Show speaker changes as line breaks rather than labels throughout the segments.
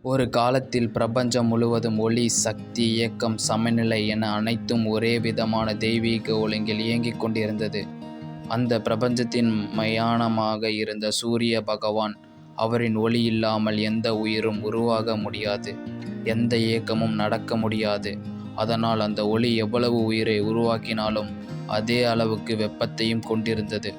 ஒரு காலத்தில் பிரபஞ்சம் முழுவதும் ஒளி, சக்தி, இயக்கம், சமநிலை என அனைத்தும் ஒரே விதமான தெய்வீக ஒழுங்கில் இயங்கிக் கொண்டிருந்தது. அந்த பிரபஞ்சத்தின் மையானமாக இருந்த சூரிய பகவான், அவரின் ஒளி இல்லாமல் எந்த உயிரும் உருவாக முடியாது, எந்த இயக்கமும் நடக்க முடியாது. அதனால் அந்த ஒளி எவ்வளவு உயிரை உருவாக்கினாலும் அதே அளவுக்கு வெப்பத்தையும் கொண்டிருந்தது.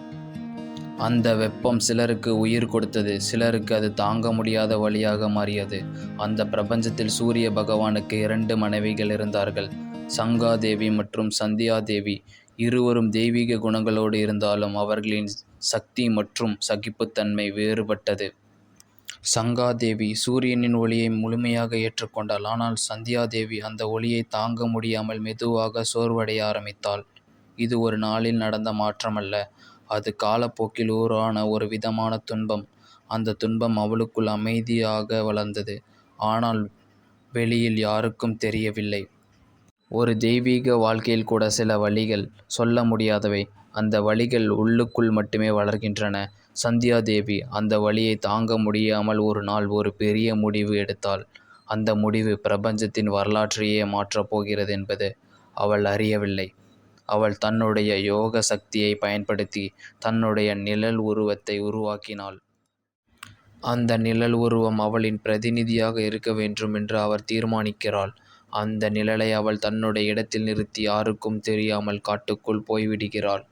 அந்த வெப்பம் சிலருக்கு உயிர் கொடுத்தது, சிலருக்கு அது தாங்க முடியாத வலியாக மாறியது. அந்த பிரபஞ்சத்தில் சூரிய பகவானுக்கு 2 மனைவிகள் இருந்தார்கள், சங்காதேவி மற்றும் சந்தியாதேவி. இருவரும் தெய்வீக குணங்களோடு இருந்தாலும் அவர்களின் சக்தி மற்றும் சகிப்புத்தன்மை வேறுபட்டது. சங்காதேவி சூரியனின் ஒளியை முழுமையாக ஏற்றுக்கொண்டாள். ஆனால் சந்தியாதேவி அந்த ஒளியை தாங்க முடியாமல் மெதுவாக சோர்வடைய ஆரம்பித்தாள். இது ஒரு நாளில் நடந்த மாற்றமல்ல, அது காலப்போக்கில் உருவான ஒரு விதமான துன்பம். அந்த துன்பம் அவளுக்குள் அமைதியாக வளர்ந்தது, ஆனால் வெளியில் யாருக்கும் தெரியவில்லை. ஒரு தெய்வீக வாழ்க்கையில் கூட சில வலிகள் சொல்ல முடியாதவை. அந்த வலிகள் உள்ளுக்குள் மட்டுமே வளர்கின்றன. சந்தியாதேவி அந்த வலியை தாங்க முடியாமல் ஒரு நாள் ஒரு பெரிய முடிவு எடுத்தாள். அந்த முடிவு பிரபஞ்சத்தின் வரலாற்றையே மாற்றப் போகிறது என்பது அவள் அறியவில்லை. அவள் தன்னுடைய யோக சக்தியை பயன்படுத்தி தன்னுடைய நிழல் உருவத்தை உருவாக்கினாள். அந்த நிழல் உருவம் அவளின் பிரதிநிதியாக இருக்க வேண்டும் என்று அவர் தீர்மானிக்கிறாள். அந்த நிழலை அவள் தன்னுடைய இடத்தில் நிறுத்தி யாருக்கும் தெரியாமல் காட்டுக்குள் போய்விடுகிறாள்.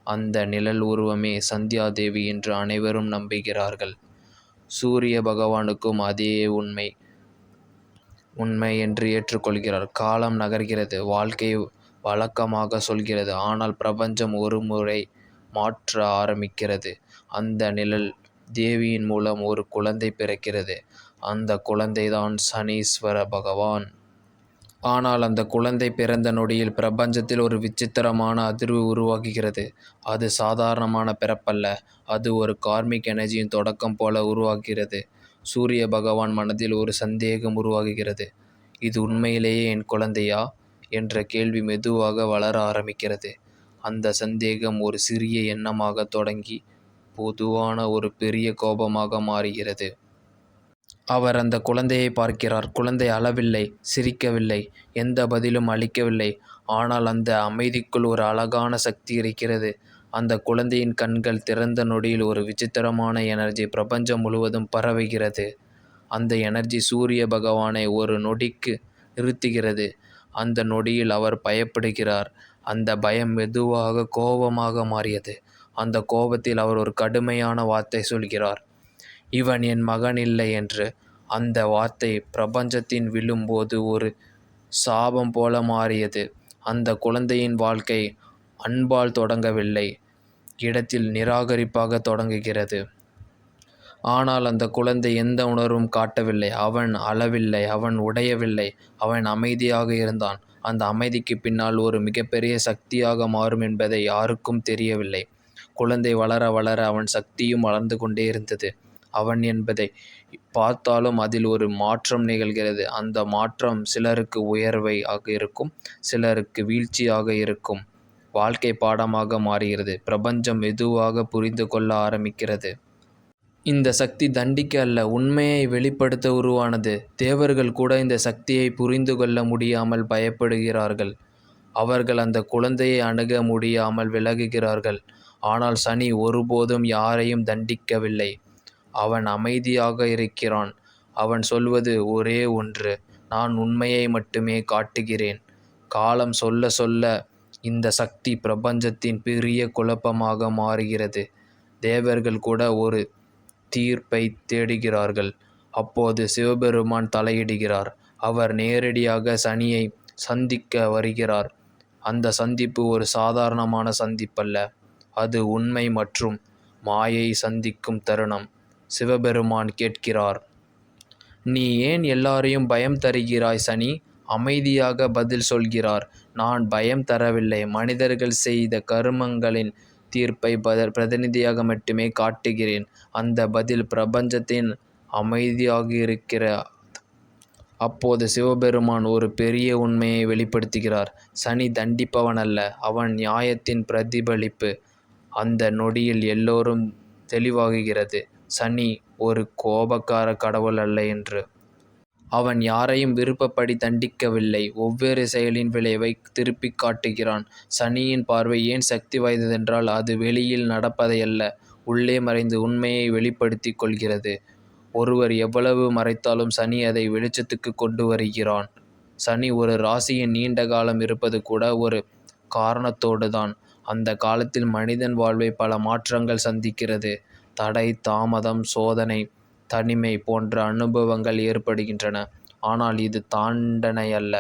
அந்த நிழல் உருவமே சந்தியாதேவி என்று அனைவரும் நம்புகிறார்கள். சூரிய பகவானுக்கும் அதே உண்மை என்று ஏற்றுக்கொள்கிறார். காலம் நகர்கிறது, வாழ்க்கை வழக்கமாக சொல்கிறது. ஆனால் பிரபஞ்சம் ஒரு முறை மாற்ற ஆரம்பிக்கிறது. அந்த நிழல் தேவியின் மூலம் ஒரு குழந்தை பிறக்கிறது. அந்த குழந்தைதான் சனீஸ்வர பகவான். ஆனால் அந்த குழந்தை பிறந்த நொடியில் பிரபஞ்சத்தில் ஒரு விசித்திரமான அதிர்வு உருவாகுகிறது. அது சாதாரணமான பிறப்பல்ல, அது ஒரு கார்மிக் எனர்ஜியின் தொடக்கம் போல உருவாகிறது. சூரிய பகவான் மனதில் ஒரு சந்தேகம் உருவாகுகிறது. இது உண்மையிலேயே என் குழந்தையா என்ற கேள்வி மெதுவாக வளர ஆரம்பிக்கிறது. அந்த சந்தேகம் ஒரு சிறிய எண்ணமாக தொடங்கி பொதுவான ஒரு பெரிய கோபமாக மாறுகிறது. அவர் அந்த குழந்தையை பார்க்கிறார். குழந்தை அழவில்லை, சிரிக்கவில்லை, எந்த பதிலும் அளிக்கவில்லை. ஆனால் அந்த அமைதிக்குள் ஒரு அழகான சக்தி இருக்கிறது. அந்த குழந்தையின் கண்கள் திறந்த நொடியில் ஒரு விசித்திரமான எனர்ஜி பிரபஞ்சம் முழுவதும் பரவுகிறது. அந்த எனர்ஜி சூரிய பகவானை ஒரு நொடிக்கு நிறுத்துகிறது. அந்த நொடியில் அவர் பயப்படுகிறார். அந்த பயம் மெதுவாக கோபமாக மாறியது. அந்த கோபத்தில் அவர் ஒரு கடுமையான வார்த்தை சொல்கிறார், இவன் என் மகன் இல்லை என்று. அந்த வார்த்தை பிரபஞ்சத்தின் விழும்போது ஒரு சாபம் போல மாறியது. அந்த குழந்தையின் வாழ்க்கை அன்பால் தொடங்கவில்லை, இடத்தில் நிராகரிப்பாக தொடங்குகிறது. ஆனால் அந்த குழந்தை எந்த உணர்வும் காட்டவில்லை. அவன் அழவில்லை, அவன் உடையவில்லை, அவன் அமைதியாக இருந்தான். அந்த அமைதிக்கு பின்னால் ஒரு மிகப்பெரிய சக்தியாக மாறும் என்பதை யாருக்கும் தெரியவில்லை. குழந்தை வளர வளர அவன் சக்தியும் வளர்ந்து கொண்டே இருந்தது. அவன் என்பதை பார்த்தாலும் அதில் ஒரு மாற்றம் நிகழ்கிறது. அந்த மாற்றம் சிலருக்கு உயர்வாக இருக்கும், சிலருக்கு வீழ்ச்சியாக இருக்கும். வாழ்க்கை பாடமாக மாறுகிறது. பிரபஞ்சம் மெதுவாக புரிந்து கொள்ள ஆரம்பிக்கிறது. இந்த சக்தி தண்டிக்க அல்ல, உண்மையை வெளிப்படுத்த உருவானது. தேவர்கள் கூட இந்த சக்தியை புரிந்து கொள்ள முடியாமல் பயப்படுகிறார்கள். அவர்கள் அந்த குழந்தையை அணுக முடியாமல் விலகுகிறார்கள். ஆனால் சனி ஒருபோதும் யாரையும் தண்டிக்கவில்லை. அவன் அமைதியாக இருக்கிறான். அவன் சொல்வது ஒரே ஒன்று, நான் உண்மையை மட்டுமே காட்டுகிறேன். காலம் சொல்ல சொல்ல இந்த சக்தி பிரபஞ்சத்தின் பெரிய குழப்பமாக மாறுகிறது. தேவர்கள் கூட ஒரு தீர்ப்பை தேடுகிறார்கள். அப்போது சிவபெருமான் தலையிடுகிறார். அவர் நேரடியாக சனியை சந்திக்க வருகிறார். அந்த சந்திப்பு ஒரு சாதாரணமான சந்திப்பல்ல, அது உண்மை மற்றும் மாயை சந்திக்கும் தருணம். சிவபெருமான் கேட்கிறார், நீ ஏன் எல்லாரையும் பயம் தருகிறாய் சனி? அமைதியாக பதில் சொல்கிறார், நான் பயம் தரவில்லை, மனிதர்கள் செய்த கருமங்களின் தீர்ப்பை பிரதிநிதியாக மட்டுமே காட்டுகிறேன். அந்த பதில் பிரபஞ்சத்தின் அமைதியாக இருக்கிற. அப்போது சிவபெருமான் ஒரு பெரிய உண்மையை வெளிப்படுத்துகிறார். சனி தண்டிப்பவன் அல்ல, அவன் நியாயத்தின் பிரதிபலிப்பு. அந்த நொடியில் எல்லோரும் தெளிவாகுகிறது, சனி ஒரு கோபக்கார கடவுள் அல்ல என்று. அவன் யாரையும் விருப்பப்படி தண்டிக்கவில்லை. ஒவ்வொரு செயலின் விளைவை திருப்பிக் காட்டுகிறான். சனியின் பார்வை ஏன் சக்தி வாய்ந்ததென்றால், அது வெளியில் நடப்பதையல்ல, உள்ளே மறைந்து உண்மையை வெளிப்படுத்திக் கொள்கிறது. ஒருவர் எவ்வளவு மறைத்தாலும் சனி அதை வெளிச்சத்துக்கு கொண்டு வருகிறான். சனி ஒரு ராசியின் நீண்ட காலம் இருப்பது கூட ஒரு காரணத்தோடுதான். அந்த காலத்தில் மனிதன் வாழ்வை பல மாற்றங்கள் சந்திக்கிறது. தடை, தாமதம், சோதனை, தனிமை போன்ற அனுபவங்கள் ஏற்படுகின்றன. ஆனால் இது தண்டனையல்ல,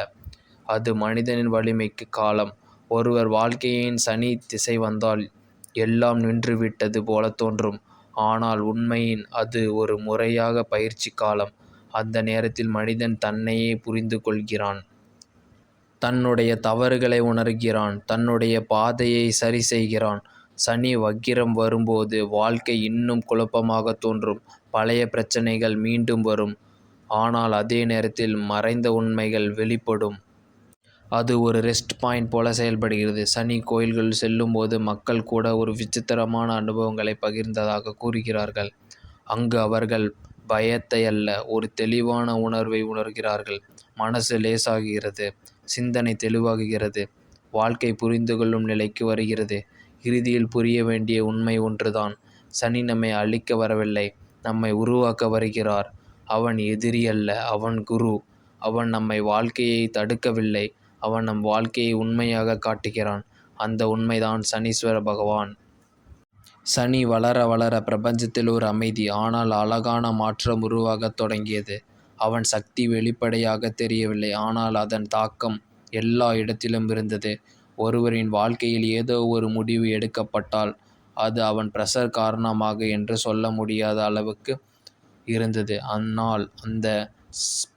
அது மனிதனின் வலிமைக்கு காலம். ஒருவர் வாழ்க்கையின் சனி திசை வந்தால் எல்லாம் நின்றுவிட்டது போல தோன்றும். ஆனால் உண்மையின் அது ஒரு முறையாக பயிற்சி காலம். அந்த நேரத்தில் மனிதன் தன்னையே புரிந்து கொள்கிறான். தன்னுடைய தவறுகளை உணர்கிறான். தன்னுடைய பாதையை சரி செய்கிறான். சனி வக்கிரம் வரும்போது வாழ்க்கை இன்னும் குழப்பமாக தோன்றும். பழைய பிரச்சனைகள் மீண்டும் வரும். ஆனால் அதே நேரத்தில் மறைந்த உண்மைகள் வெளிப்படும். அது ஒரு ரெஸ்ட் பாயிண்ட் போல செயல்படுகிறது. சனி கோயில்கள் செல்லும்போது மக்கள் கூட ஒரு விசித்திரமான அனுபவங்களை பகிர்ந்ததாக கூறுகிறார்கள். அங்கு அவர்கள் பயத்தை அல்ல, ஒரு தெளிவான உணர்வை உணர்கிறார்கள். மனசு லேசாகிறது. சிந்தனை தெளிவாகுகிறது. வாழ்க்கை புரிந்து கொள்ளும் நிலைக்கு வருகிறது. இறுதியில் புரிய வேண்டிய உண்மை ஒன்றுதான். சனி நம்மை அழிக்க வரவில்லை, நம்மை உருவாக்க வருகிறார். அவன் எதிரி அல்ல, அவன் குரு. அவன் நம்மை வாழ்க்கையை தடுக்கவில்லை, அவன் நம் வாழ்க்கையை உண்மையாக காட்டுகிறான். அந்த உண்மைதான் சனீஸ்வர பகவான். சனி வளர வளர பிரபஞ்சத்தில் ஒரு அமைதி, ஆனால் அழகான மாற்றம் உருவாகத் தொடங்கியது. அவன் சக்தி வெளிப்படையாக தெரியவில்லை, ஆனால் அதன் தாக்கம் எல்லா இடத்திலும் இருந்தது. ஒருவரின் வாழ்க்கையில் ஏதோ ஒரு முடிவு எடுக்கப்பட்டால் அது அவன் பிரஷர் காரணமாக என்று சொல்ல முடியாத அளவுக்கு இருந்தது. ஆனால் அந்த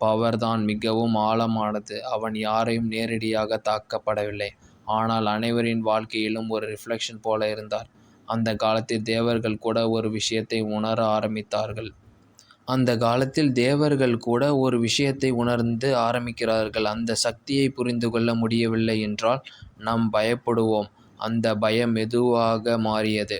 பவர்தான் மிகவும் ஆழமானது. அவன் யாரையும் நேரடியாக தாக்கப்படவில்லை, ஆனால் அனைவரின் வாழ்க்கையிலும் ஒரு ரிஃப்ளெக்ஷன் போல இருந்தார். அந்த காலத்தில் தேவர்கள் கூட ஒரு விஷயத்தை உணர ஆரம்பித்தார்கள். அந்த காலத்தில் தேவர்கள் கூட ஒரு விஷயத்தை உணர்ந்து ஆரம்பிக்கிறார்கள். அந்த சக்தியை புரிந்து கொள்ள முடியவில்லை என்றால் நாம் பயப்படுவோம். அந்த பயம் மெதுவாக மாறியது.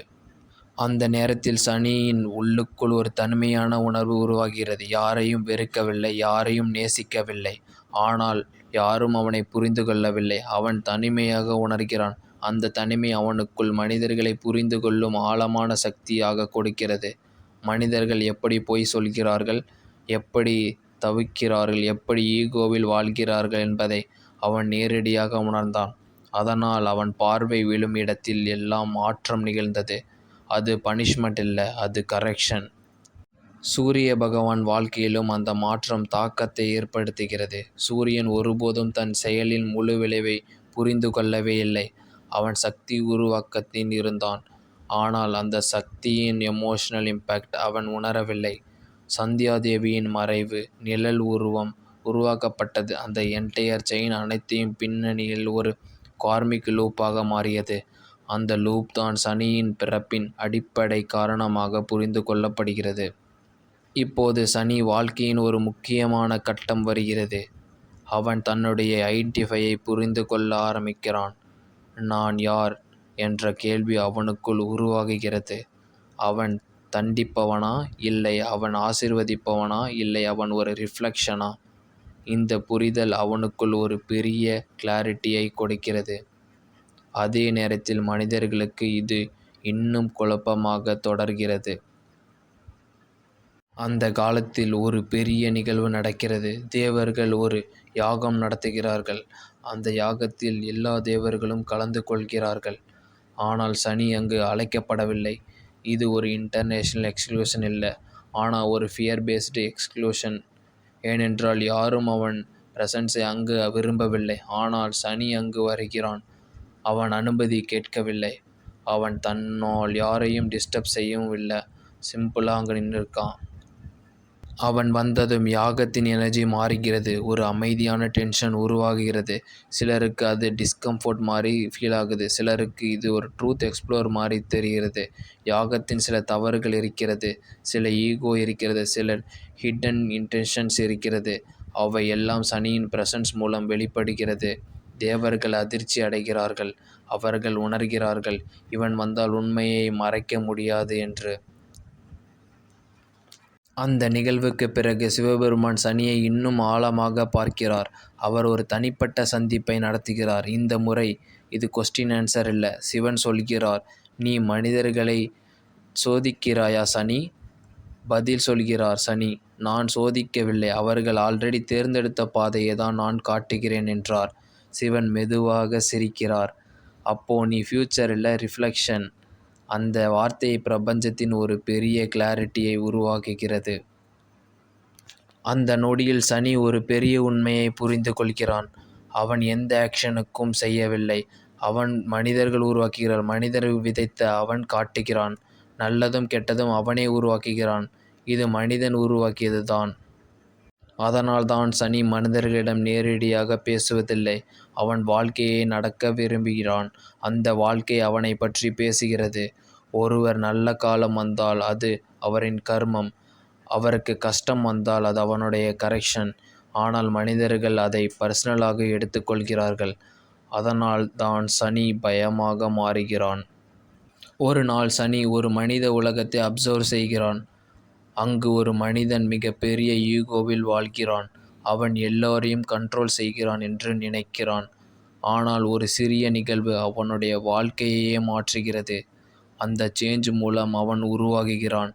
அந்த நேரத்தில் சனியின் உள்ளுக்குள் ஒரு தனிமையான உணர்வு உருவாகிறது. யாரையும் வெறுக்கவில்லை, யாரையும் நேசிக்கவில்லை. ஆனால் யாரும் அவனை புரிந்து கொள்ளவில்லை. அவன் தனிமையாக உணர்கிறான். அந்த தனிமை அவனுக்குள் மனிதர்களை புரிந்து கொள்ளும் ஆழமான சக்தியாக கொடுக்கிறது. மனிதர்கள் எப்படி பொய் சொல்கிறார்கள், எப்படி தவிக்கிறார்கள், எப்படி ஈகோவில் வாழ்கிறார்கள் என்பதை அவன் நேரடியாக உணர்ந்தான். அதனால் அவன் பார்வை விழும் இடத்தில் எல்லாம் மாற்றம் நிகழ்ந்தது. அது பனிஷ்மெண்ட் இல்ல, அது கரெக்ஷன். சூரிய பகவான் வாழ்க்கையிலும் அந்த மாற்றம் தாக்கத்தை ஏற்படுத்துகிறது. சூரியன் ஒருபோதும் தன் செயலின் முழு விளைவை புரிந்து கொள்ளவே இல்லை. அவன் சக்தி உருவாக்கத்தில் இருந்தான், ஆனால் அந்த சக்தியின் எமோஷனல் இம்பேக்ட் அவன் உணரவில்லை. சந்தியாதேவியின் மறைவு, நிழல் உருவம் உருவாக்கப்பட்டது. அந்த என்டையர் செயின் அனைத்தையும் பின்னணியில் ஒரு கார்மிக் லூப்பாக மாறியது. அந்த லூப் தான் சனியின் பிறப்பின் அடிப்படை காரணமாக புரிந்து கொள்ளப்படுகிறது. இப்போது சனி வாழ்க்கையின் ஒரு முக்கியமான கட்டம் வருகிறது. அவன் தன்னுடைய ஐடென்டிஃபையை புரிந்து கொள்ள ஆரம்பிக்கிறான். நான் யார் என்ற கேள்வி அவனுக்குள் உருவாகுகிறது. அவன் தண்டிப்பவனா, இல்லை அவன் ஆசீர்வதிப்பவனா, இல்லை அவன் ஒரு ரிஃப்ளெக்ஷனா? இந்த புரிதல் அவனுக்குள் ஒரு பெரிய கிளாரிட்டியை கொடுக்கிறது. அதே நேரத்தில் மனிதர்களுக்கு இது இன்னும் குழப்பமாக தொடர்கிறது. அந்த காலத்தில் ஒரு பெரிய நிகழ்வு நடக்கிறது. தேவர்கள் ஒரு யாகம் நடத்துகிறார்கள். அந்த யாகத்தில் எல்லா தேவர்களும் கலந்து கொள்கிறார்கள். ஆனால் சனி அங்கு அழைக்கப்படவில்லை. இது ஒரு இன்டர்நேஷனல் எக்ஸ்க்ளூஷன் இல்லை, ஆனால் ஒரு ஃபியர் பேஸ்டு எக்ஸ்க்ளூஷன். ஏனென்றால் யாரும் அவன் பிரசன்ஸை அங்கு விரும்பவில்லை. ஆனால் சனி அங்கு வருகிறான். அவன் அனுமதி கேட்கவில்லை. அவன் தன்னால் யாரையும் டிஸ்டர்ப் செய்யவும் இல்லை. சிம்பிளாக அங்கே நின்றுருக்கான். அவன் வந்ததும் யாகத்தின் எனர்ஜி மாறுகிறது. ஒரு அமைதியான டென்ஷன் உருவாகுகிறது. சிலருக்கு அது டிஸ்கம்ஃபோர்ட் மாதிரி ஃபீல் ஆகுது. சிலருக்கு இது ஒரு ட்ரூத் எக்ஸ்ப்ளோர் மாதிரி தெரிகிறது. யாகத்தின் சில தவறுகள் இருக்கிறது, சில ஈகோ இருக்கிறது, சில ஹிடன் இன்டென்ஷன்ஸ் இருக்கிறது. அவை எல்லாம் சனியின் பிரசன்ஸ் மூலம் வெளிப்படுகிறது. தேவர்கள் அதிர்ச்சி அடைகிறார்கள். அவர்கள் உணர்கிறார்கள், இவன் வந்தால் உண்மையை மறைக்க முடியாது என்று. அந்த நிகழ்வுக்குப் பிறகு சிவபெருமான் சனியை இன்னும் ஆழமாக பார்க்கிறார். அவர் ஒரு தனிப்பட்ட சந்திப்பை நடத்துகிறார். இந்த முறை இது கொஸ்டின் ஆன்சர் இல்ல. சிவன் சொல்கிறார், நீ மனிதர்களை சோதிக்கிறாயா சனி? பதில் சொல்கிறார் சனி, நான் சோதிக்கவில்லை, அவர்கள் ஆல்ரெடி தேர்ந்தெடுத்த பாதையை தான் நான் காட்டுகிறேன் என்றார். சிவன் மெதுவாக சிரிக்கிறார். அப்போ நீ ஃபியூச்சர் இல்ல, ரிஃப்ளெக்ஷன். அந்த வார்த்தை பிரபஞ்சத்தின் ஒரு பெரிய கிளாரிட்டியை உருவாக்குகிறது. அந்த நொடியில் சனி ஒரு பெரிய உண்மையை புரிந்து கொள்கிறான். அவன் எந்த ஆக்ஷனுக்கும் செய்யவில்லை. அவன் மனிதர்கள் உருவாக்குகிறான். மனிதர் விதைத்த அவன் காட்டுகிறான். நல்லதும் கெட்டதும் அவனே உருவாக்குகிறான். இது மனிதன் உருவாக்கியது தான். அதனால் தான் சனி மனிதர்களிடம் நேரடியாக பேசுவதில்லை. அவன் வாழ்க்கையை நடக்க விரும்புகிறான். அந்த வாழ்க்கை அவனை பற்றி பேசுகிறது. ஒருவர் நல்ல காலம் வந்தால் அது அவரின் கர்மம். அவருக்கு கஷ்டம் வந்தால் அது அவனுடைய கரெக்ஷன். ஆனால் மனிதர்கள் அதை பர்சனலாக எடுத்துக்கொள்கிறார்கள். அதனால் தான் சனி பயமாக மாறுகிறான். ஒரு நாள் சனி ஒரு மனித உலகத்தை அப்சர்வ் செய்கிறான். அங்கு ஒரு மனிதன் மிகப்பெரிய ஈகோவில் வாழ்கிறான். அவன் எல்லோரையும் கண்ட்ரோல் செய்கிறான் என்று நினைக்கிறான். ஆனால் ஒரு சிறிய நிகழ்வு அவனுடைய வாழ்க்கையையே மாற்றுகிறது. அந்த சேஞ்ச் மூலம் அவன் உருவாகுகிறான்.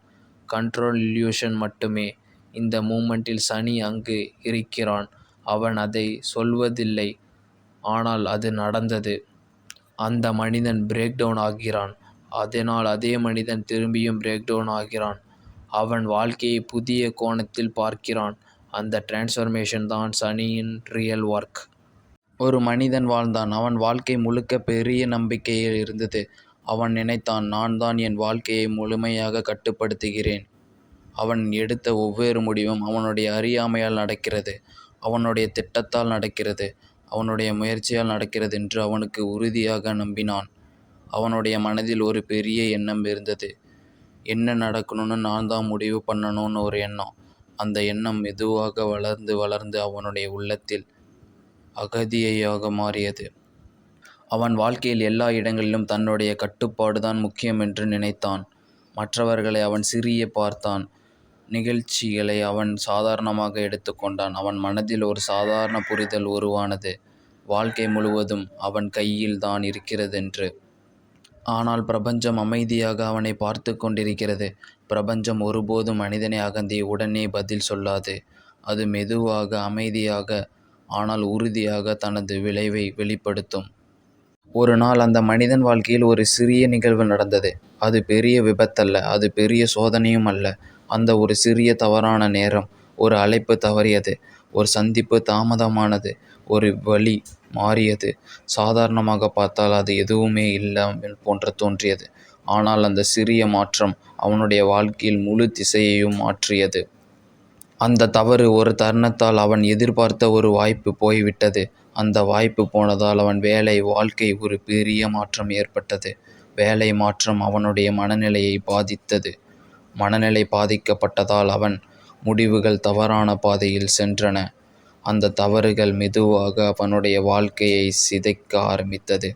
கண்ட்ரோல் இல்யூஷன் மட்டுமே. இந்த மூமெண்ட்டில் சனி அங்கு இருக்கிறான். அவன் அதை சொல்வதில்லை, ஆனால் அது நடந்தது. அந்த மனிதன் பிரேக் டவுன் ஆகிறான். அதனால் அதே மனிதன் திரும்பியும் பிரேக் டவுன் ஆகிறான். அவன் வாழ்க்கையை புதிய கோணத்தில் பார்க்கிறான். அந்த டிரான்ஸ்ஃபர்மேஷன் தான் சனியின் ரியல் ஒர்க். ஒரு மனிதன் வாழ்ந்தான். அவன் வாழ்க்கை முழுக்க பெரிய நம்பிக்கையில் இருந்தது. அவன் நினைத்தான், நான் தான் என் வாழ்க்கையை முழுமையாக கட்டுப்படுத்துகிறேன். அவன் எடுத்த ஒவ்வொரு முடிவும் அவனுடைய அறியாமையால் நடக்கிறது. அவனுடைய திட்டத்தால் நடக்கிறது. அவனுடைய முயற்சியால் நடக்கிறது என்று அவனுக்கு உறுதியாக நம்பினான். அவனுடைய மனதில் ஒரு பெரிய எண்ணம் இருந்தது. என்ன நடக்கணும்னு நான் தான் முடிவு பண்ணணும்னு ஒரு எண்ணம். அந்த எண்ணம் மெதுவாக வளர்ந்து வளர்ந்து அவனுடைய உள்ளத்தில் அகதியாக மாறியது. அவன் வாழ்க்கையில் எல்லா இடங்களிலும் தன்னுடைய கட்டுப்பாடு தான் முக்கியம் என்று நினைத்தான். மற்றவர்களை அவன் சிறிய பார்த்தான். நிகழ்ச்சிகளை அவன் சாதாரணமாக எடுத்துக்கொண்டான். அவன் மனதில் ஒரு சாதாரண புரிதல் உருவானது. வாழ்க்கை முழுவதும் அவன் கையில் தான் இருக்கிறதென்று. ஆனால் பிரபஞ்சம் அமைதியாக அவனை பார்த்து கொண்டிருக்கிறது. பிரபஞ்சம் ஒருபோதும் மனிதனை அகந்தி உடனே பதில் சொல்லாது. அது மெதுவாக, அமைதியாக, ஆனால் உறுதியாக தனது விளைவை வெளிப்படுத்தும். ஒரு நாள் அந்த மனிதன் வாழ்க்கையில் ஒரு சிறிய நிகழ்வு நடந்தது. அது பெரிய விபத்தல்ல, அது பெரிய சோதனையும் அல்ல. அந்த ஒரு சிறிய தவறான நேரம். ஒரு அழைப்பு தவறியது. ஒரு சந்திப்பு தாமதமானது. ஒரு வழி மாறியது. சாதாரணமாக பார்த்தால் அது எதுவுமே இல்லாமல் போன்று தோன்றியது. ஆனால் அந்த சிறிய மாற்றம் அவனுடைய வாழ்க்கையில் முழு திசையையும் மாற்றியது. அந்த தவறு ஒரு தருணத்தால் அவன் எதிர்பார்த்த ஒரு வாய்ப்பு போய்விட்டது. அந்த வாய்ப்பு போனதால் அவன் வேலை, வாழ்க்கை ஒரு பெரிய மாற்றம் ஏற்பட்டது. வேலை மாற்றம் அவனுடைய மனநிலையை பாதித்தது. மனநிலை பாதிக்கப்பட்டதால் அவன் முடிவுகள் தவறான பாதையில் சென்றன. அந்த தவறுகள் மெதுவாக அவனுடைய வாழ்க்கையை சிதைக்க ஆரம்பித்தது.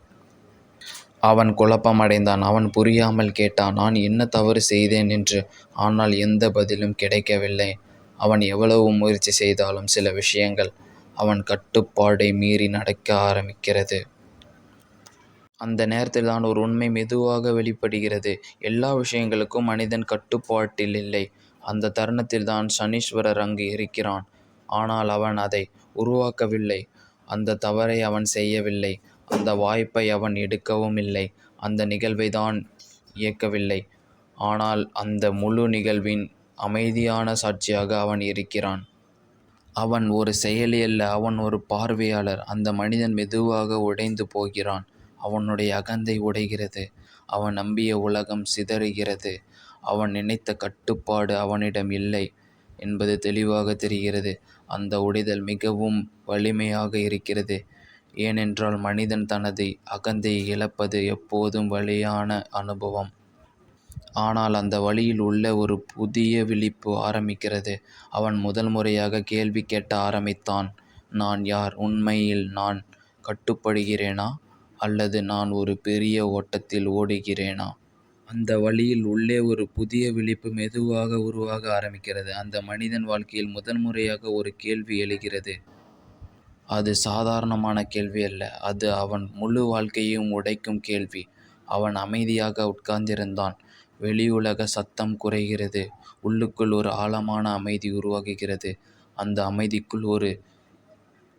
அவன் குழப்பமடைந்தான். அவன் புரியாமல் கேட்டான், நான் என்ன தவறு செய்தேன் என்று. ஆனால் எந்த பதிலும் கிடைக்கவில்லை. அவன் எவ்வளவு முயற்சி செய்தாலும் சில விஷயங்கள் அவன் கட்டுப்பாடை மீறி நடக்க ஆரம்பிக்கிறது. அந்த நேரத்தில் தான் ஒரு உண்மை மெதுவாக வெளிப்படுகிறது. எல்லா விஷயங்களுக்கும் மனிதன் கட்டுப்பாட்டில் இல்லை. அந்த தருணத்தில் தான் சனீஸ்வரர் அங்கு இருக்கிறான். ஆனால் அவன் அதை உருவாக்கவில்லை. அந்த தவறை அவன் செய்யவில்லை. அந்த வாய்ப்பை அவன் எடுக்கவும் இல்லை. அந்த நிகழ்வை தான் இயக்கவில்லை. ஆனால் அந்த முழு நிகழ்வின் அமைதியான சாட்சியாக அவன் இருக்கிறான். அவன் ஒரு செயலி அல்ல, அவன் ஒரு பார்வையாளர். அந்த மனிதன் மெதுவாக உடைந்து போகிறான். அவனுடைய அகந்தை உடைகிறது. அவன் நம்பிய உலகம் சிதறுகிறது. அவன் நினைத்த கட்டுப்பாடு அவனிடம் இல்லை என்பது தெளிவாக தெரிகிறது. அந்த உடைதல் மிகவும் வலிமையாக இருக்கிறது. ஏனென்றால் மனிதன் தனது அகந்தையை இழப்பது எப்போதும் வலியான அனுபவம். ஆனால் அந்த வழியில் உள்ள ஒரு புதிய விழிப்பு ஆரம்பிக்கிறது. அவன் முதல் முறையாக கேள்வி கேட்க ஆரம்பித்தான். நான் யார்? உண்மையில் நான் கட்டுப்படுகிறேனா? அல்லது நான் ஒரு பெரிய ஓட்டத்தில் ஓடுகிறேனா? அந்த வழியில் உள்ளே ஒரு புதிய விழிப்பு மெதுவாக உருவாக ஆரம்பிக்கிறது. அந்த மனிதன் வாழ்க்கையில் முதன்முறையாக ஒரு கேள்வி எழுகிறது. அது சாதாரணமான கேள்வி அல்ல. அது அவன் முழு வாழ்க்கையையும் உடைக்கும் கேள்வி. அவன் அமைதியாக உட்கார்ந்திருந்தான். வெளியுலக சத்தம் குறைகிறது. உள்ளுக்குள் ஒரு ஆழமான அமைதி உருவாகுகிறது. அந்த அமைதிக்குள் ஒரு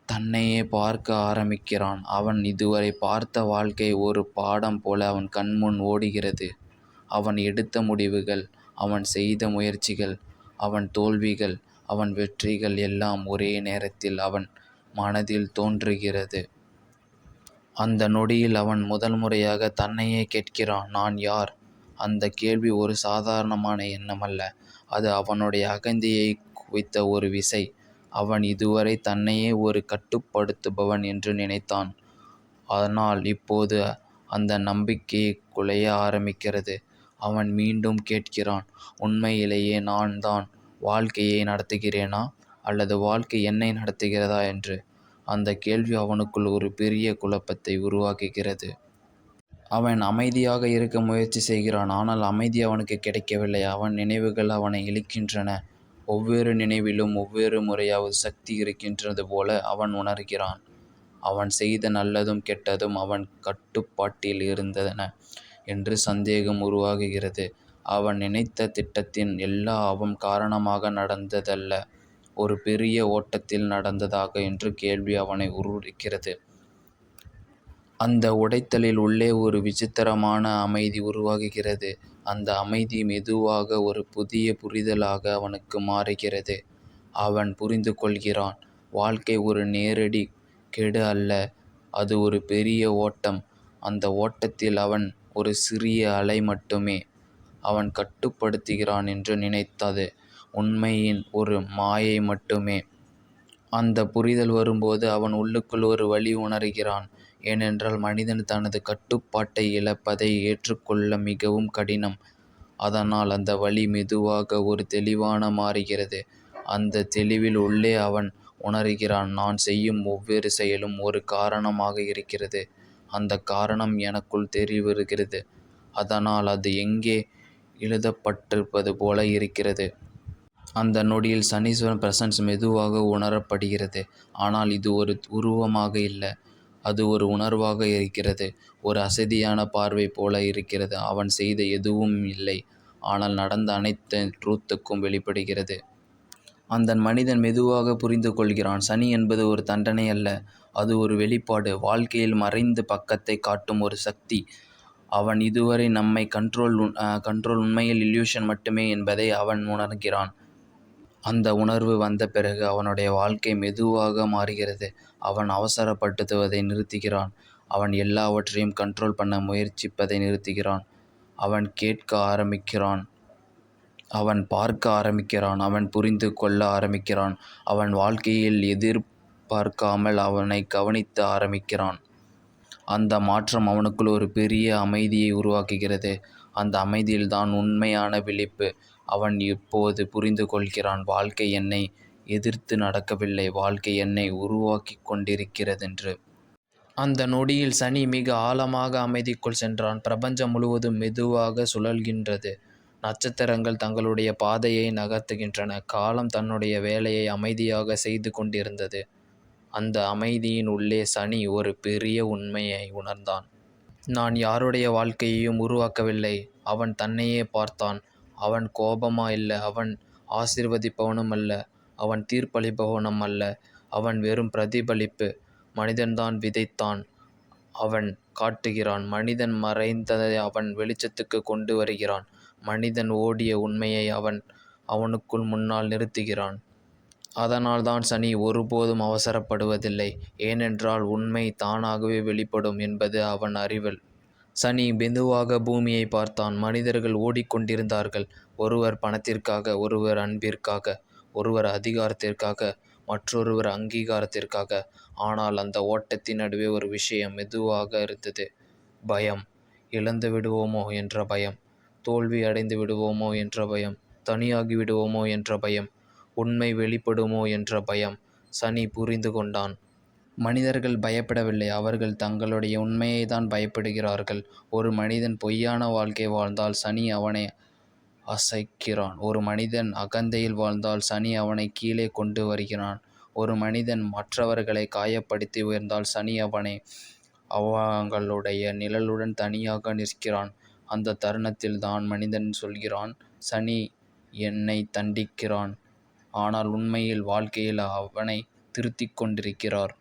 தன்னையே பார்க்க ஆரம்பிக்கிறான். அவன் இதுவரை பார்த்த வாழ்க்கை ஒரு பாடம் போல அவன் கண்முன் ஓடுகிறது. அவன் எடுத்த முடிவுகள், அவன் செய்த முயற்சிகள், அவன் தோல்விகள், அவன் வெற்றிகள் எல்லாம் ஒரே நேரத்தில் அவன் மனதில் தோன்றுகிறது. அந்த நொடியில் அவன் முதல் முறையாக தன்னையே கேட்கிறான், நான் யார்? அந்த கேள்வி ஒரு சாதாரணமான எண்ணமல்ல. அது அவனுடைய அகந்தையை குவித்த ஒரு விசை. அவன் இதுவரை தன்னையே ஒரு கட்டுப்படுத்துபவன் என்று நினைத்தான். ஆனால் இப்போது அந்த நம்பிக்கை குலைய ஆரம்பிக்கிறது. அவன் மீண்டும் கேட்கிறான், உண்மையிலேயே நான் தான் வாழ்க்கையை நடத்துகிறேனா அல்லது வாழ்க்கை என்னை நடத்துகிறதா என்று. அந்த கேள்வி அவனுக்குள் ஒரு பெரிய குழப்பத்தை உருவாக்குகிறது. அவன் அமைதியாக இருக்க முயற்சி செய்கிறான். ஆனால் அமைதி அவனுக்கு கிடைக்கவில்லை. அவன் நினைவுகள் அவனை இழுக்கின்றன. ஒவ்வொரு நினைவிலும் ஒவ்வொரு முறையாவது சக்தி இருக்கின்றது போல அவன் உணர்கிறான். அவன் செய்த நல்லதும் கெட்டதும் அவன் கட்டுப்பாட்டில் இருந்தன என்று சந்தேகம் உருவாகுகிறது. அவன் நினைத்த திட்டத்தின் எல்லா அவன் காரணமாக நடந்ததல்ல, ஒரு பெரிய ஓட்டத்தில் நடந்ததாக என்று கேள்வி அவனை உருவாக்குகிறது. அந்த உடைத்தலில் உள்ளே ஒரு விசித்திரமான அமைதி உருவாகுகிறது. அந்த அமைதி மெதுவாக ஒரு புதிய புரிதலாக அவனுக்கு மாறுகிறது. அவன் புரிந்து கொள்கிறான், வாழ்க்கை ஒரு நேரடி கெடு அல்ல, அது ஒரு பெரிய ஓட்டம். அந்த ஓட்டத்தில் அவன் ஒரு சிறிய அலை மட்டுமே. அவன் கட்டுப்படுத்துகிறான் என்று நினைத்தது உண்மையின் ஒரு மாயை மட்டுமே. அந்த புரிதல் வரும்போது அவன் உள்ளுக்குள் ஒரு வலி உணர்கிறான். ஏனென்றால் மனிதன் தனது கட்டுப்பாட்டை இழப்பதை ஏற்றுக்கொள்ள மிகவும் கடினம். அதனால் அந்த வலி மெதுவாக ஒரு தெளிவான மாறுகிறது. அந்த தெளிவில் உள்ளே அவன் உணர்கிறான், நான் செய்யும் ஒவ்வொரு செயலும் ஒரு காரணமாக இருக்கிறது. அந்த காரணம் எனக்குள் தெரிவருகிறது. அதனால் அது எங்கே எழுதப்பட்டிருப்பது போல இருக்கிறது. அந்த நொடியில் சனீஸ்வரன் பிரசன்ஸ் மெதுவாக உணரப்படுகிறது. ஆனால் இது ஒரு உருவமாக இல்லை, அது ஒரு உணர்வாக இருக்கிறது. ஒரு அசதியான பார்வை போல இருக்கிறது. அவன் செய்த எதுவும் இல்லை, ஆனால் நடந்த அனைத்து ட்ரூத்துக்கும் வெளிப்படுகிறது. அந்த மனிதன் மெதுவாக புரிந்து கொள்கிறான், சனி என்பது ஒரு தண்டனை அல்ல, அது ஒரு வெளிப்பாடு, வாழ்க்கையில் மறைந்த பக்கத்தை காட்டும் ஒரு சக்தி. அவன் இதுவரை நம்மை கண்ட்ரோல் உண்மையில் இல்யூஷன் மட்டுமே என்பதை அவன் உணர்கிறான். அந்த உணர்வு வந்த பிறகு அவனுடைய வாழ்க்கை மெதுவாக மாறுகிறது. அவன் அவசரப்படுத்துவதை நிறுத்துகிறான். அவன் எல்லாவற்றையும் கண்ட்ரோல் பண்ண முயற்சிப்பதை நிறுத்துகிறான். அவன் கேட்க ஆரம்பிக்கிறான். அவன் பார்க்க ஆரம்பிக்கிறான். அவன் புரிந்து கொள்ள ஆரம்பிக்கிறான். அவன் வாழ்க்கையில் எதிர்பார்க்காமல் அவனை கவனிக்க ஆரம்பிக்கிறான். அந்த மாற்றம் அவனுக்குள் ஒரு பெரிய அமைதியை உருவாக்குகிறது. அந்த அமைதியில்தான் உண்மையான விழிப்பு. அவன் இப்போது புரிந்து கொள்கிறான், வாழ்க்கை என்னை எதிர்த்து நடக்கவில்லை, வாழ்க்கை என்னை உருவாக்கி கொண்டிருக்கிறதென்று. அந்த நொடியில் சனி மிக ஆழமாக அமைதிக்குள் சென்றான். பிரபஞ்சம் முழுவதும் மெதுவாக சுழல்கின்றது. நட்சத்திரங்கள் தங்களுடைய பாதையை நகர்த்துகின்றன. காலம் தன்னுடைய வேலையை அமைதியாக செய்து கொண்டிருந்தது. அந்த அமைதியின் உள்ளே சனி ஒரு பெரிய உண்மையை உணர்ந்தான். நான் யாருடைய வாழ்க்கையையும் உருவாக்கவில்லை. அவன் தன்னையே பார்த்தான். அவன் கோபமா இல்லை, அவன் ஆசீர்வதிப்பவனும் அல்ல, அவன் தீர்ப்பளிப்பவனும் அல்ல. அவன் வெறும் பிரதிபலிப்பு. மனிதன்தான் விதைத்தான், அவன் காட்டுகிறான். மனிதன் மறைந்ததை அவன் வெளிச்சத்துக்கு கொண்டு வருகிறான். மனிதன் ஓடிய உண்மையை அவன் அவனுக்குள் முன்னால் நிறுத்துகிறான். அதனால்தான் சனி ஒருபோதும் அவசரப்படுவதில்லை. ஏனென்றால் உண்மை தானாகவே வெளிப்படும் என்பது அவன் அறிவல். சனி மெதுவாக பூமியை பார்த்தான். மனிதர்கள் ஓடிக்கொண்டிருந்தார்கள். ஒருவர் பணத்திற்காக, ஒருவர் அன்பிற்காக, ஒருவர் அதிகாரத்திற்காக, மற்றொருவர் அங்கீகாரத்திற்காக. ஆனால் அந்த ஓட்டத்தின் நடுவே ஒரு விஷயம் மெதுவாக இருந்தது. பயம். இழந்து விடுவோமோ என்ற பயம், தோல்வி அடைந்து விடுவோமோ என்ற பயம், தனியாகி விடுவோமோ என்ற பயம், உண்மை வெளிப்படுமோ என்ற பயம். சனி புரிந்து கொண்டான். மனிதர்கள் பயப்படவில்லை, அவர்கள் தங்களுடைய உண்மையைத்தான் பயப்படுகிறார்கள். ஒரு மனிதன் பொய்யான வாழ்க்கை வாழ்ந்தால் சனி அவனை அசைக்கிறான். ஒரு மனிதன் அகந்தையில் வாழ்ந்தால் சனி அவனை கீழே கொண்டு வருகிறான். ஒரு மனிதன் மற்றவர்களை காயப்படுத்தி உயர்ந்தால் சனி அவனை அவங்களுடைய நிழலுடன் தனியாக நிற்கிறான். அந்த தருணத்தில் தான் மனிதன் சொல்கிறான், சனி என்னை தண்டிக்கிறான், ஆனால் உண்மையில் வாழ்க்கையில் அவனை திருத்திக் கொண்டிருக்கிறார்.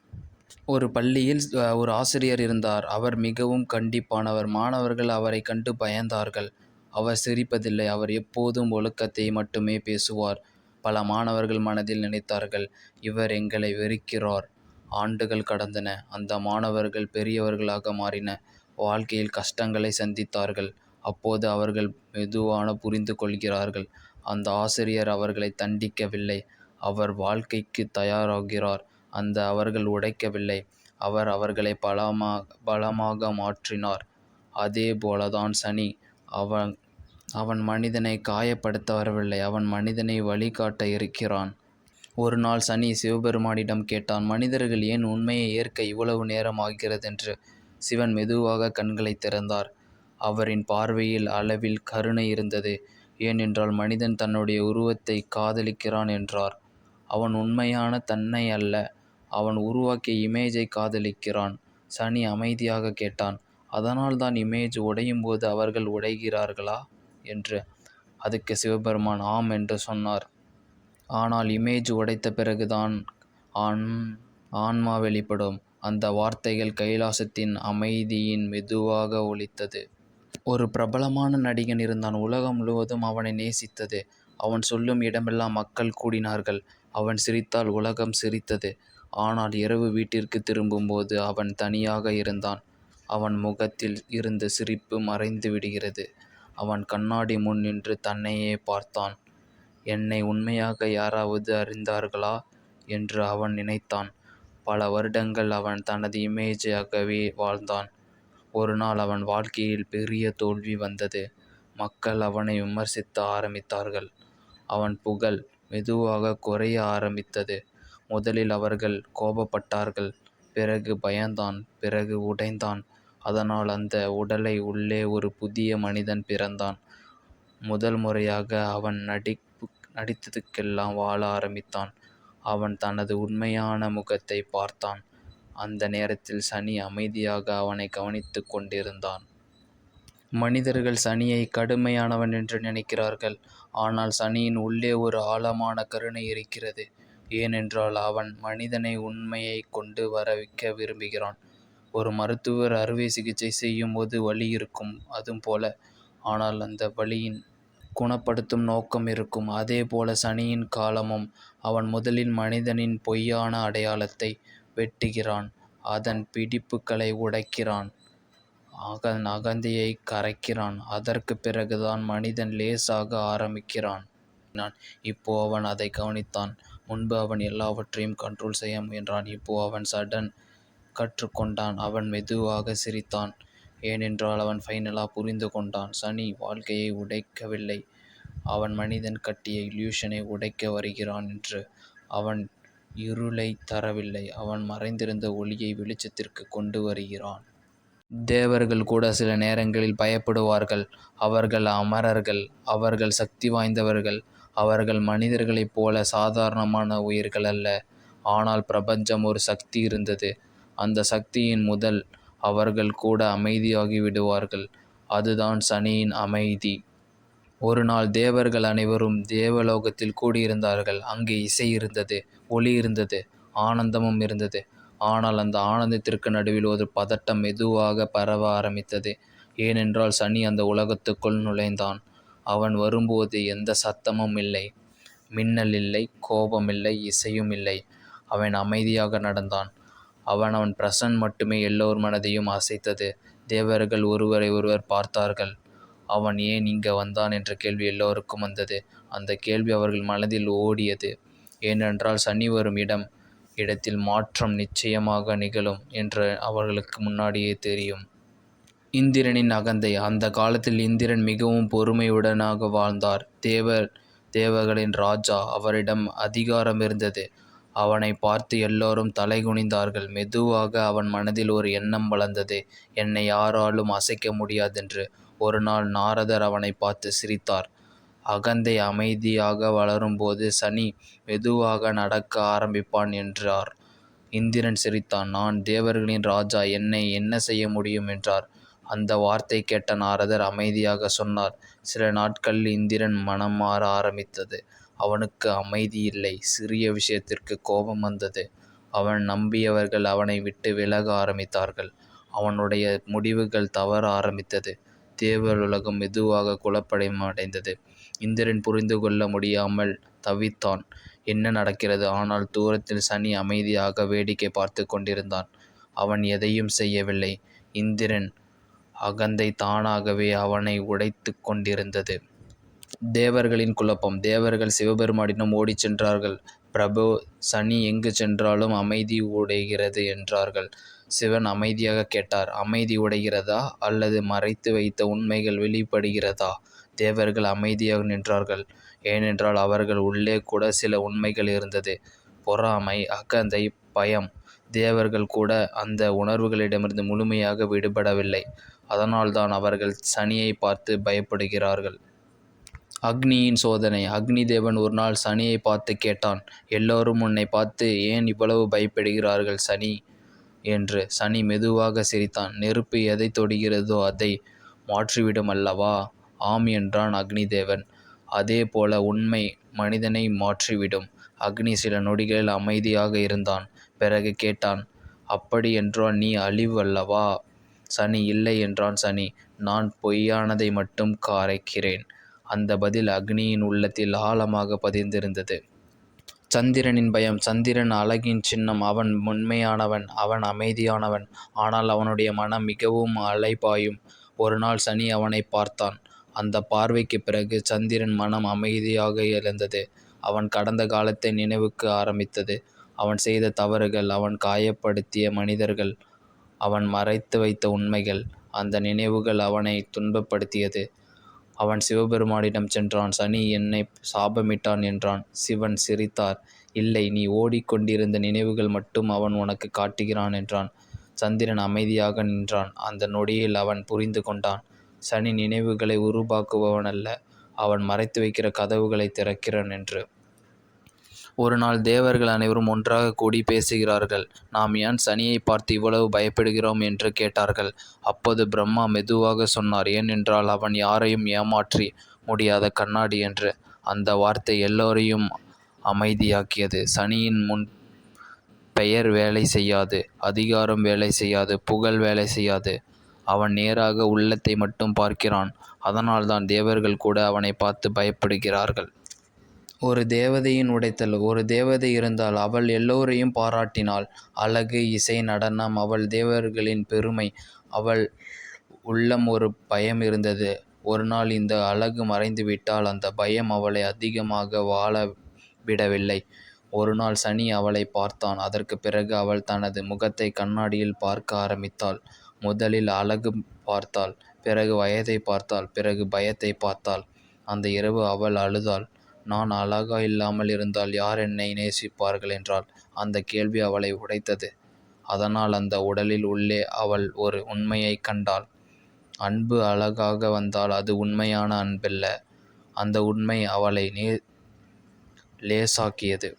ஒரு பள்ளியில் ஒரு ஆசிரியர் இருந்தார். அவர் மிகவும் கண்டிப்பானவர். மாணவர்கள் அவரை கண்டு பயந்தார்கள். அவர் சிரிப்பதில்லை, அவர் எப்போதும் ஒழுக்கத்தை மட்டுமே பேசுவார். பல மாணவர்கள் மனதில் நினைத்தார்கள், இவர் எங்களை வெறுக்கிறார். ஆண்டுகள் கடந்தன. அந்த மாணவர்கள் பெரியவர்களாக மாறின, வாழ்க்கையில் கஷ்டங்களை சந்தித்தார்கள். அப்போது அவர்கள் மெதுவான புரிந்து கொள்கிறார்கள், அந்த ஆசிரியர் அவர்களை தண்டிக்கவில்லை, அவர் வாழ்க்கைக்கு தயாராகிறார். அந்த அவர்கள் உடைக்கவில்லை, அவர் அவர்களை பலமாக மாற்றினார். அதே போலதான் சனி. அவன் மனிதனை காயப்படுத்த வரவில்லை, அவன் மனிதனை வழிகாட்ட இருக்கிறான். ஒரு நாள் சனி சிவபெருமானிடம் கேட்டான், மனிதர்கள் ஏன் உண்மையை ஏற்க இவ்வளவு நேரம் ஆகிறதென்று. சிவன் மெதுவாக கண்களை திறந்தார். அவரின் பார்வையில் அளவில் கருணை இருந்தது. ஏனென்றால் மனிதன் தன்னுடைய உருவத்தை காதலிக்கிறான் என்றார். அவன் உண்மையான தன்னை அல்ல, அவன் உருவாக்கிய இமேஜை காதலிக்கிறான். சனி அமைதியாக கேட்டான், அதனால் தான் இமேஜ் உடையும் போது அவர்கள் உடைகிறார்களா என்று. அதுக்கு சிவபெருமான் ஆம் என்று சொன்னார். ஆனால் இமேஜ் உடைத்த பிறகுதான் ஆன்மா வெளிப்படும். அந்த வார்த்தைகள் கைலாசத்தின் அமைதியின் மெதுவாக ஒலித்தது. ஒரு பிரபலமான நடிகன் இருந்தான். உலகம் முழுவதும் அவனை நேசித்தது. அவன் சொல்லும் இடமெல்லாம் மக்கள் கூடினார்கள். அவன் சிரித்தால் உலகம் சிரித்தது. ஆனால் இரவு வீட்டிற்கு திரும்பும்போது அவன் தனியாக இருந்தான். அவன் முகத்தில் இருந்த சிரிப்பு மறைந்து விடுகிறது. அவன் கண்ணாடி முன் நின்று தன்னையே பார்த்தான். என்னை உண்மையாக யாராவது அறிந்தார்களா என்று அவன் நினைத்தான். பல வருடங்கள் அவன் தனது இமேஜாகவே வாழ்ந்தான். ஒரு நாள் அவன் வாழ்க்கையில் பெரிய தோல்வி வந்தது. மக்கள் அவனை விமர்சிக்க ஆரம்பித்தார்கள். அவன் புகழ் மெதுவாக குறைய ஆரம்பித்தது. முதலில் அவர்கள் கோபப்பட்டார்கள், பிறகு பயந்தான், பிறகு உடைந்தான். அதனால் அந்த உடலை உள்ளே ஒரு புதிய மனிதன் பிறந்தான். முதல் முறையாக அவன் நடித்ததுக்கெல்லாம் வாழ ஆரம்பித்தான். அவன் தனது உண்மையான முகத்தை பார்த்தான். அந்த நேரத்தில் சனி அமைதியாக அவனை கவனித்து கொண்டிருந்தான். மனிதர்கள் சனியை கடுமையானவன் என்று நினைக்கிறார்கள். ஆனால் சனியின் உள்ளே ஒரு ஆழமான கருணை இருக்கிறது. ஏனென்றால் அவன் மனிதனை உண்மையை கொண்டு வர வைக்க விரும்புகிறான். ஒரு மருத்துவர் அறுவை சிகிச்சை செய்யும் போது வலி இருக்கும், அதுவும் போல. ஆனால் அந்த வலியின் குணப்படுத்தும் நோக்கம் இருக்கும். அதே போல சனியின் காலமும். அவன் முதலில் மனிதனின் பொய்யான அடையாளத்தை வெட்டுகிறான், அதன் பிடிப்புகளை உடைக்கிறான், அகந்தையை கரைக்கிறான். அதற்கு பிறகுதான் மனிதன் லேசாக ஆரம்பிக்கிறான். இப்போ அவன் அதை கவனித்தான். முன்பு அவன் எல்லாவற்றையும் கண்ட்ரோல் செய்ய முயன்றான். இப்போ அவன் சடன் கற்றுக்கொண்டான். அவன் மெதுவாக சிரித்தான். ஏனென்றால் அவன் ஃபைனலாக புரிந்து கொண்டான், சனி வாழ்க்கையை உடைக்கவில்லை, அவன் மனிதன் கட்டிய இல்யூஷனை உடைக்க வருகிறான் என்று. அவன் இருளை தரவில்லை, அவன் மறைந்திருந்த ஒளியை வெளிச்சத்திற்கு கொண்டு வருகிறான். தேவர்கள் கூட சில நேரங்களில் பயப்படுவார்கள். அவர்கள் அமரர்கள், அவர்கள் சக்தி வாய்ந்தவர்கள், அவர்கள் மனிதர்களைப் போல சாதாரணமான உயிர்கள் அல்ல. ஆனால் பிரபஞ்சம் ஒரு சக்தி இருந்தது. அந்த சக்தியின் முதல் அவர்கள் கூட அமைதியாகி விடுவார்கள். அதுதான் சனியின் அமைதி. ஒரு நாள் தேவர்கள் அனைவரும் தேவலோகத்தில் கூடியிருந்தார்கள். அங்கே இசை இருந்தது, ஒளி இருந்தது, ஆனந்தமும் இருந்தது. ஆனால் அந்த ஆனந்தத்திற்கு நடுவில் ஒரு பதட்டம் மெதுவாக பரவ ஆரம்பித்தது. ஏனென்றால் சனி அந்த உலகத்துக்குள் நுழைந்தான். அவன் வரும்போது எந்த சத்தமும் இல்லை, மின்னல் இல்லை, கோபம் இல்லை, இசையும் இல்லை. அவன் அமைதியாக நடந்தான். அவன் பிரசன் மட்டுமே எல்லோர் மனதையும் அசைத்தது. தேவர்கள் ஒருவரை ஒருவர் பார்த்தார்கள். அவன் ஏன் இங்கே வந்தான் என்ற கேள்வி எல்லோருக்கும் வந்தது. அந்த கேள்வி அவர்கள் மனதில் ஓடியது. ஏனென்றால் சனி வரும் இடத்தில் மாற்றம் நிச்சயமாக நிகழும் என்று அவர்களுக்கு முன்னாடியே தெரியும். இந்திரனின் அகந்தை. அந்த காலத்தில் இந்திரன் மிகவும் பொறுமையுடனாக வாழ்ந்தார். தேவர்களின் ராஜா. அவரிடம் அதிகாரம் இருந்தது. அவனைப் பார்த்து எல்லோரும் தலைகுனிந்தார்கள். மெதுவாக அவன் மனதில் ஒரு எண்ணம் வளர்ந்தது, என்னை யாராலும் அசைக்க முடியாதென்று. ஒருநாள் நாரதர் அவனைப் பார்த்து சிரித்தார். அகந்தை அமைதியாக வளரும்போது சனி மெதுவாக நடக்க ஆரம்பிப்பான் என்றார். இந்திரன் சிரித்தான். நான் தேவர்களின் ராஜா, என்னை என்ன செய்ய முடியும் என்றார். அந்த வார்த்தை கேட்ட நாரதர் அமைதியாக சொன்னார். சில நாட்களில் இந்திரன் மனம் மாற ஆரம்பித்தது. அவனுக்கு அமைதி இல்லை. சிறிய விஷயத்திற்கு கோபம் வந்தது. அவன் நம்பியவர்கள் அவனை விட்டு விலக ஆரம்பித்தார்கள். அவனுடைய முடிவுகள் தவற ஆரம்பித்தது. தேவருலகம் மெதுவாக குழப்பமடைந்தது. இந்திரன் புரிந்து கொள்ள முடியாமல் தவித்தான். என்ன நடக்கிறது? ஆனால் தூரத்தில் சனி அமைதியாக வேடிக்கை பார்த்து கொண்டிருந்தான். அவன் எதையும் செய்யவில்லை. இந்திரன் அகந்தை தானாகவே அவனை உடைத்து கொண்டிருந்தது. தேவர்களின் குழப்பம். தேவர்கள் சிவபெருமானிடம் ஓடிச் சென்றார்கள். பிரபு, சனி எங்கு சென்றாலும் அமைதி உடைகிறது என்றார்கள். சிவன் அமைதியாக கேட்டார். அமைதி உடைகிறதா அல்லது மறைத்து வைத்த உண்மைகள் வெளிப்படுகிறதா? தேவர்கள் அமைதியாக நின்றார்கள். ஏனென்றால் அவர்கள் உள்ளே கூட சில உண்மைகள் இருந்தது. பொறாமை, அகந்தை, பயம். தேவர்கள் கூட அந்த உணர்வுகளிடமிருந்து முழுமையாக விடுபடவில்லை. அதனால்தான் அவர்கள் சனியை பார்த்து பயப்படுகிறார்கள். அக்னியின் சோதனை. அக்னி தேவன் ஒரு நாள் சனியை பார்த்து கேட்டான், எல்லோரும் உன்னை பார்த்து ஏன் இவ்வளவு பயப்படுகிறார்கள் சனி என்று. சனி மெதுவாக சிரித்தான். நெருப்பு எதை தொடுகிறதோ அதை மாற்றிவிடும் அல்லவா? ஆம் என்றான் அக்னி தேவன். அதே போல உண்மை மனிதனை மாற்றிவிடும். அக்னி சில நொடிகளில் அமைதியாக இருந்தான். பிறகு கேட்டான், அப்படி என்றால் நீ அழிவு அல்லவா? சனி இல்லை என்றான். சனி, நான் பொய்யானதை மட்டும் கரைக்கிறேன். அந்த பதில் அக்னியின் உள்ளத்தில் ஆழமாக பதிந்திருந்தது. சந்திரனின் பயம். சந்திரன் அழகின் சின்னம். அவன் உண்மையானவன், அவன் அமைதியானவன். ஆனால் அவனுடைய மனம் மிகவும் அலைபாயும். ஒரு நாள் சனி அவனை பார்த்தான். அந்த பார்வைக்கு பிறகு சந்திரன் மனம் அமைதியாக எழுந்தது. அவன் கடந்த காலத்தை நினைவுக்கு ஆரம்பித்தது. அவன் செய்த தவறுகள், அவன் காயப்படுத்திய மனிதர்கள், அவன் மறைத்து வைத்த உண்மைகள். அந்த நினைவுகள் அவனை துன்பப்படுத்தியது. அவன் சிவபெருமானிடம் சென்றான். சனி என்னை சாபமிட்டான் என்றான். சிவன் சிரித்தார். இல்லை, நீ ஓடிக்கொண்டிருந்த நினைவுகள் மட்டும் அவன் உனக்கு காட்டுகிறான் என்றான். சந்திரன் அமைதியாக நின்றான். அந்த நொடியில் அவன் புரிந்து கொண்டான். சனி நினைவுகளை உருவாக்குபவனல்ல, அவன் மறைத்து வைக்கிற கதவுகளை திறக்கிறான் என்று. ஒரு நாள் தேவர்கள் அனைவரும் ஒன்றாக கூடி பேசுகிறார்கள். நாம் ஏன் சனியை பார்த்து இவ்வளவு பயப்படுகிறோம் என்று கேட்டார்கள். அப்போது பிரம்மா மெதுவாக சொன்னார், ஏனென்றால் அவன் யாரையும் ஏமாற்றி முடியாத கண்ணாடி என்று. அந்த வார்த்தை எல்லோரையும் அமைதியாக்கியது. சனியின் முன் பெயர் வேலை செய்யாது, அதிகாரம் வேலை செய்யாது, புகழ் வேலை செய்யாது. அவன் நேராக உள்ளத்தை மட்டும் பார்க்கிறான். அதனால்தான் தேவர்கள் கூட அவனை பார்த்து பயப்படுகிறார்கள். ஒரு தேவதையின் உடைத்தல். ஒரு தேவதை இருந்தால் அவள் எல்லோரையும் பாராட்டினாள். அழகு, இசை, நடனம் அவள் தேவர்களின் பெருமை. அவள் உள்ளம் ஒரு பயம் இருந்தது. ஒரு நாள் இந்த அழகு மறைந்துவிட்டால் அந்த பயம் அவளை அதிகமாக வாழ விடவில்லை. ஒரு நாள் சனி அவளை பார்த்தான். அதற்கு பிறகு அவள் தனது முகத்தை கண்ணாடியில் பார்க்க ஆரம்பித்தாள். முதலில் அழகு பார்த்தாள், பிறகு வயதை பார்த்தாள், பிறகு பயத்தை பார்த்தாள். அந்த இரவு அவள் அழுதாள். நான் அழகா இல்லாமல் இருந்தால் யார் என்னை நேசிப்பார்கள் என்றாள். அந்த கேள்வி அவளை உடைத்தது. அதனால் அந்த உடலில் உள்ளே அவள் ஒரு உண்மையை கண்டாள். அன்பு அழகாக வந்தால் அது உண்மையான அன்பல்ல. அந்த உண்மை அவளை லேசாக்கியது.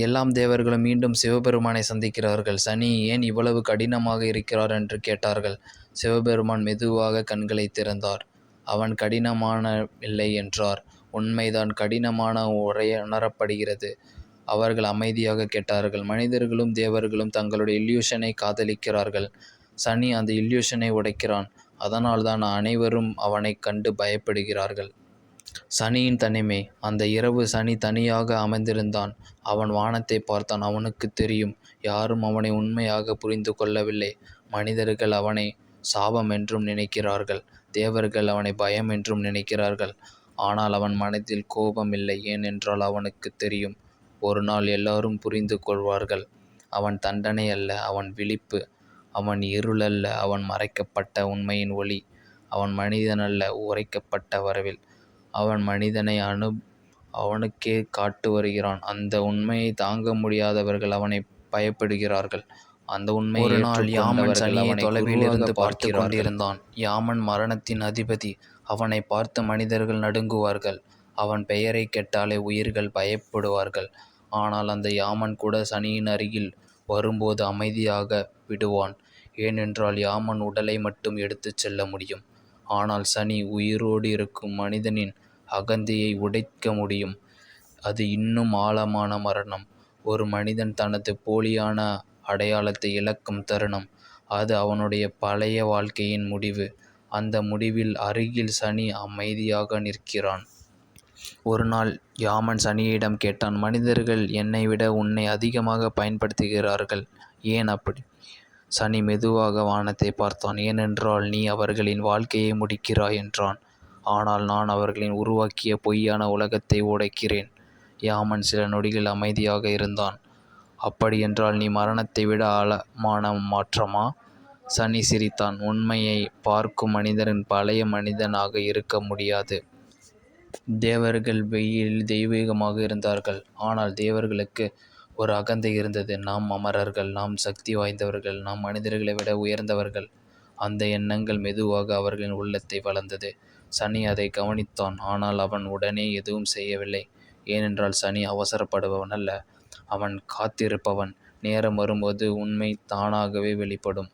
எல்லாம் தேவர்களும் மீண்டும் சிவபெருமானை சந்திக்கிறார்கள். சனி ஏன் இவ்வளவு கடினமாக இருக்கிறார் என்று கேட்டார்கள். சிவபெருமான் மெதுவாக கண்களை திறந்தார். அவன் கடினமானவில்லை என்றார். உண்மைதான் கடினமான உணரப்படுகிறது. அவர்கள் அமைதியாக கேட்டார்கள். மனிதர்களும் தேவர்களும் தங்களுடைய இல்யூஷனை காதலிக்கிறார்கள். சனி அந்த இல்யூஷனை உடைக்கிறான். அதனால்தான் அனைவரும் அவனை கண்டு பயப்படுகிறார்கள். சனியின் தனிமை. அந்த இரவு சனி தனியாக அமர்ந்திருந்தான். அவன் வானத்தை பார்த்தான். அவனுக்கு தெரியும், யாரும் அவனை உண்மையாக புரிந்து கொள்ளவில்லை. மனிதர்கள் அவனை சாபம் என்றும் நினைக்கிறார்கள். தேவர்கள் அவனை பயம் என்றும் நினைக்கிறார்கள். ஆனால் அவன் மனதில் கோபம் இல்லை. ஏனென்றால் அவனுக்கு தெரியும், ஒரு நாள் எல்லாரும் புரிந்து கொள்வார்கள். அவன் தண்டனை அல்ல, அவன் விழிப்பு. அவன் இருள் அல்ல, அவன் மறைக்கப்பட்ட உண்மையின் ஒளி. அவன் மனிதன் அல்ல, உரைக்கப்பட்ட வரவில். அவன் மனிதனை அவனுக்கே காட்டு வருகிறான். அந்த உண்மையை தாங்க முடியாதவர்கள் அவனை பயப்படுகிறார்கள். அந்த உண்மையை
ஒரு நாள் யாமன்
ஏற்றுக்கொண்டவர்கள்
சனியை
அவனை
தொலைவிலிருந்து
குருவாக
பார்த்து
பார்க்கிறார்கள்.
கொண்டிருந்தான். யாமன் மரணத்தின் அதிபதி. அவனை பார்த்து மனிதர்கள் நடுங்குவார்கள். அவன் பெயரை கேட்டாலே உயிர்கள் பயப்படுவார்கள். ஆனால் அந்த யாமன் கூட சனியின் அருகில் வரும்போது அமைதியாக விடுவான். ஏனென்றால் யாமன் உடலை மட்டும் எடுத்துச் செல்ல முடியும். ஆனால் சனி உயிரோடு இருக்கும் மனிதனின் அகந்தையை உடைக்க முடியும். அது இன்னும் ஆழமான மரணம். ஒரு மனிதன் தனது போலியான அடையாளத்தை இழக்கும் தருணம். அது அவனுடைய பழைய வாழ்க்கையின் முடிவு. அந்த முடிவில் அருகில் சனி அமைதியாக நிற்கிறான். ஒரு நாள் யாமன் சனியிடம் கேட்டான், மனிதர்கள் என்னை விட உன்னை அதிகமாக பயன்படுத்துகிறார்கள். ஏன் அப்படி? சனி மெதுவாக வானத்தை பார்த்தான். ஏனென்றால் நீ அவர்களின் வாழ்க்கையை முடிக்கிறாய் என்றான். ஆனால் நான் அவர்களின் உருவாக்கிய பொய்யான உலகத்தை உடைக்கிறேன். யாமன் சில நொடிகள் அமைதியாக இருந்தான். அப்படியென்றால் நீ மரணத்தை விட ஆழமான மாற்றமா? சனி சிரித்தான். உண்மையை பார்க்கும் மனிதன் பழைய மனிதனாக இருக்க முடியாது. தேவர்கள் வெயிலில் தெய்வீகமாக இருந்தார்கள். ஆனால் தேவர்களுக்கு ஒரு அகந்தை இருந்தது. நாம் அமரர்கள், நாம் சக்தி வாய்ந்தவர்கள், நாம் மனிதர்களை விட உயர்ந்தவர்கள். அந்த எண்ணங்கள் மெதுவாக அவர்களின் உள்ளத்தை வளர்ந்தது. சனி அதை கவனித்தான். ஆனால் அவன் உடனே எதுவும் செய்யவில்லை. ஏனென்றால் சனி அவசரப்படுபவன் அல்ல. அவன் காத்திருப்பவன். நேரம் வரும்போது உண்மை தானாகவே வெளிப்படும்.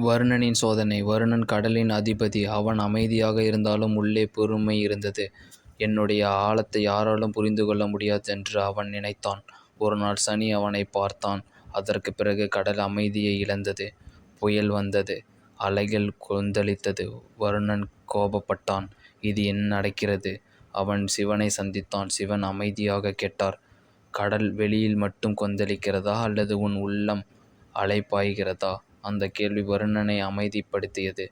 வருணனின் சோதனை. வருணன் கடலின் அதிபதி. அவன் அமைதியாக இருந்தாலும் உள்ளே பொறுமை இருந்தது. என்னுடைய ஆழத்தை யாராலும் புரிந்து கொள்ள முடியாது என்று அவன் நினைத்தான். ஒரு நாள் சனி அவனை பார்த்தான். அதற்கு பிறகு கடல் அமைதியை இழந்தது. புயல் வந்தது. அலைகள் கொந்தளித்தது. வருணன் கோபப்பட்டான். இது என்ன நடக்கிறது? அவன் சிவனை சந்தித்தான். சிவன் அமைதியாக கேட்டார், கடல் வெளியில் மட்டும் கொந்தளிக்கிறதா அல்லது உன் உள்ளம் அலைப்பாய்கிறதா? அந்த கேள்வி வருணனை அமைதிப்படுத்தியது.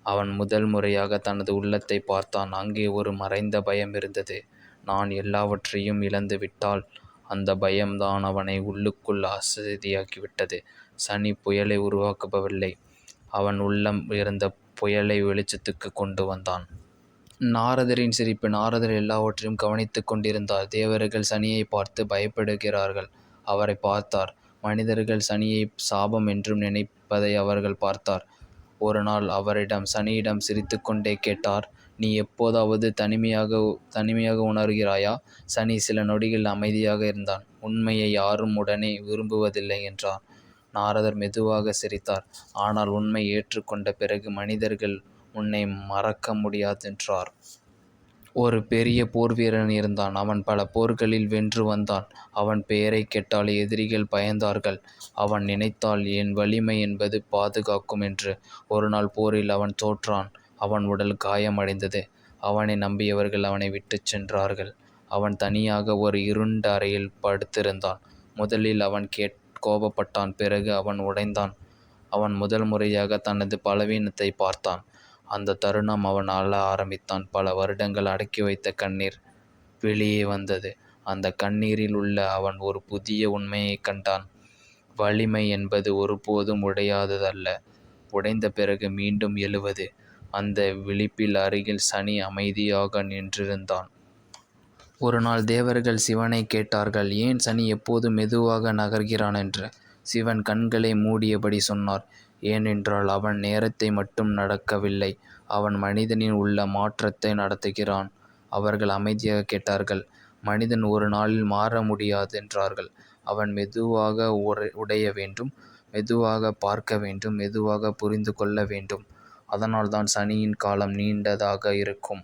அவன் முதல் முறையாக தனது உள்ளத்தை பார்த்தான். அங்கே ஒரு மறைந்த பயம் இருந்தது. நான் எல்லாவற்றையும் இழந்து விட்டால் அந்த பயம்தான் அவனை உள்ளுக்குள் அசதியாக்கிவிட்டது. சனி புயலை உருவாக்கவில்லை. அவன் உள்ளம் இருந்த புயலை வெளிச்சத்துக்கு கொண்டு வந்தான். நாரதரின் சிரிப்பு. நாரதர் எல்லாவற்றையும் கவனித்துக் கொண்டிருந்தார். தேவர்கள் சனியை பார்த்து பயப்படுகிறார்கள். அவரை பார்த்தார். மனிதர்கள் சனியை சாபம் என்றும் நினைப்பதை அவர்கள் பார்த்தார். ஒரு நாள் அவரிடம் சனியிடம் சிரித்துக்கொண்டே கேட்டார், நீ எப்போதாவது தனிமையாக உணர்கிறாயா? சனி சில நொடிகள் அமைதியாக இருந்தான். உண்மையை யாரும் உடனே விரும்புவதில்லை என்றார். நாரதர் மெதுவாக சிரித்தார். ஆனால் உண்மை ஏற்றுக்கொண்ட பிறகு மனிதர்கள் உன்னை மறக்க முடியாதென்றார். ஒரு பெரிய போர்வீரன் இருந்தான். அவன் பல போர்களில் வென்று வந்தான். அவன் பெயரை கேட்டால் எதிரிகள் பயந்தார்கள். அவன் நினைத்தால் என் வலிமை என்பது பாதுகாக்கும் என்று. ஒரு நாள் போரில் அவன் தோற்றான். அவன் உடல் காயமடைந்தது. அவனை நம்பியவர்கள் அவனை விட்டுச் சென்றார்கள். அவன் தனியாக ஒரு இருண்ட அறையில் படுத்திருந்தான். முதலில் அவன் கோபப்பட்டான். பிறகு அவன் உடைந்தான். அவன் முதல் முறையாக தனது பலவீனத்தை பார்த்தான். அந்த தருணம் அவன் அழ ஆரம்பித்தான். பல வருடங்கள் அடக்கி வைத்த கண்ணீர் வெளியே வந்தது. அந்த கண்ணீரில் உள்ள அவன் ஒரு புதிய உண்மையை கண்டான். வலிமை என்பது ஒருபோதும் உடையாததல்ல, உடைந்த பிறகு மீண்டும் எழுவது. அந்த விழிப்பில் அருகில் சனி அமைதியாக நின்றிருந்தான். ஒரு நாள் தேவர்கள் சிவனை கேட்டார்கள், ஏன் சனி எப்போது மெதுவாக நகர்கிறான் என்று. சிவன் கண்களை மூடியபடி சொன்னார், ஏனென்றால் அவன் நேரத்தை மட்டும் நடக்கவில்லை, அவன் மனிதனின் உள்ள மாற்றத்தை நடத்துகிறான். அவர்கள் அமைதியாக கேட்டார்கள். மனிதன் ஒரு நாளில் மாற முடியாது என்றார்கள். அவன் மெதுவாக உடைய வேண்டும், மெதுவாக பார்க்க வேண்டும், மெதுவாக புரிந்து கொள்ள வேண்டும். அதனால்தான் சனியின் காலம் நீண்டதாக இருக்கும்.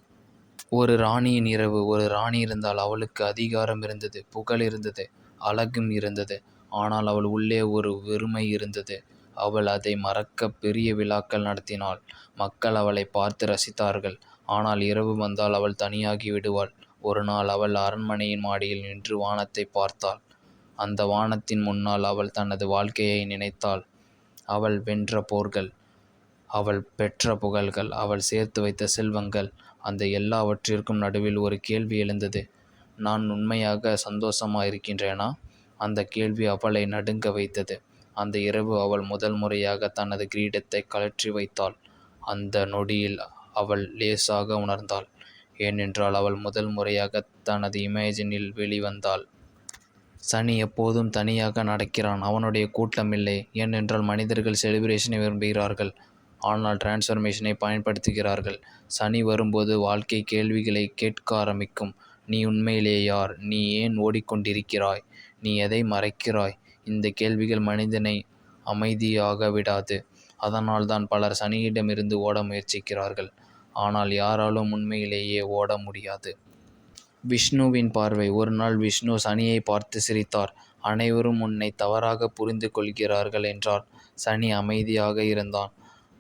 ஒரு ராணியின் இரவு. ஒரு ராணி இருந்தால். அவளுக்கு அதிகாரம் இருந்தது, புகழ் இருந்தது, அழகும் இருந்தது. ஆனால் அவள் உள்ளே ஒரு வெறுமை இருந்தது. அவள் அதை மறக்க பெரிய விழாக்கள் நடத்தினாள். மக்கள் அவளை பார்த்து ரசித்தார்கள். ஆனால் இரவு வந்தால் அவள் தனியாகி விடுவாள். ஒரு நாள் அவள் அரண்மனையின் மாடியில் நின்று வானத்தை பார்த்தாள். அந்த வானத்தின் முன்னால் அவள் தனது வாழ்க்கையை நினைத்தாள். அவள் வென்ற போர்கள், அவள் பெற்ற புகழ்கள், அவள் சேர்த்து வைத்த செல்வங்கள். அந்த எல்லாவற்றிற்கும் நடுவில் ஒரு கேள்வி எழுந்தது. நான் உண்மையாக இருக்கின்றேனா? அந்த கேள்வி அவளை நடுங்க வைத்தது. அந்த இரவு அவள் முதல் முறையாக தனது கிரீடத்தை கழற்றி வைத்தாள். அந்த நொடியில் அவள் லேசாக உணர்ந்தாள், ஏனென்றால் அவள் முதல் முறையாக தனது இமேஜினில் வெளிவந்தாள். சனி எப்போதும் தனியாக நடக்கிறான். அவனுடைய கூட்டம் இல்லை. ஏனென்றால் மனிதர்கள் செலிப்ரேஷனை விரும்புகிறார்கள், ஆனால் டிரான்ஸ்ஃபர்மேஷனை பயன்படுத்துகிறார்கள். சனி வரும்போது வாழ்க்கை கேள்விகளை கேட்க ஆரம்பிக்கும். நீ உண்மையிலே யார்? நீ ஏன் ஓடிக்கொண்டிருக்கிறாய்? நீ எதை மறைக்கிறாய்? இந்த கேள்விகள் மனிதனை அமைதியாக விடாது. அதனால்தான் பலர் சனியிடமிருந்து ஓட முயற்சிக்கிறார்கள். ஆனால் யாராலும் உண்மையிலேயே ஓட முடியாது. விஷ்ணுவின் பார்வை. ஒரு நாள் விஷ்ணு சனியை பார்த்து சிரித்தார். அனைவரும் உன்னை தவறாக புரிந்து கொள்கிறார்கள் என்றார். சனி அமைதியாக இருந்தான்.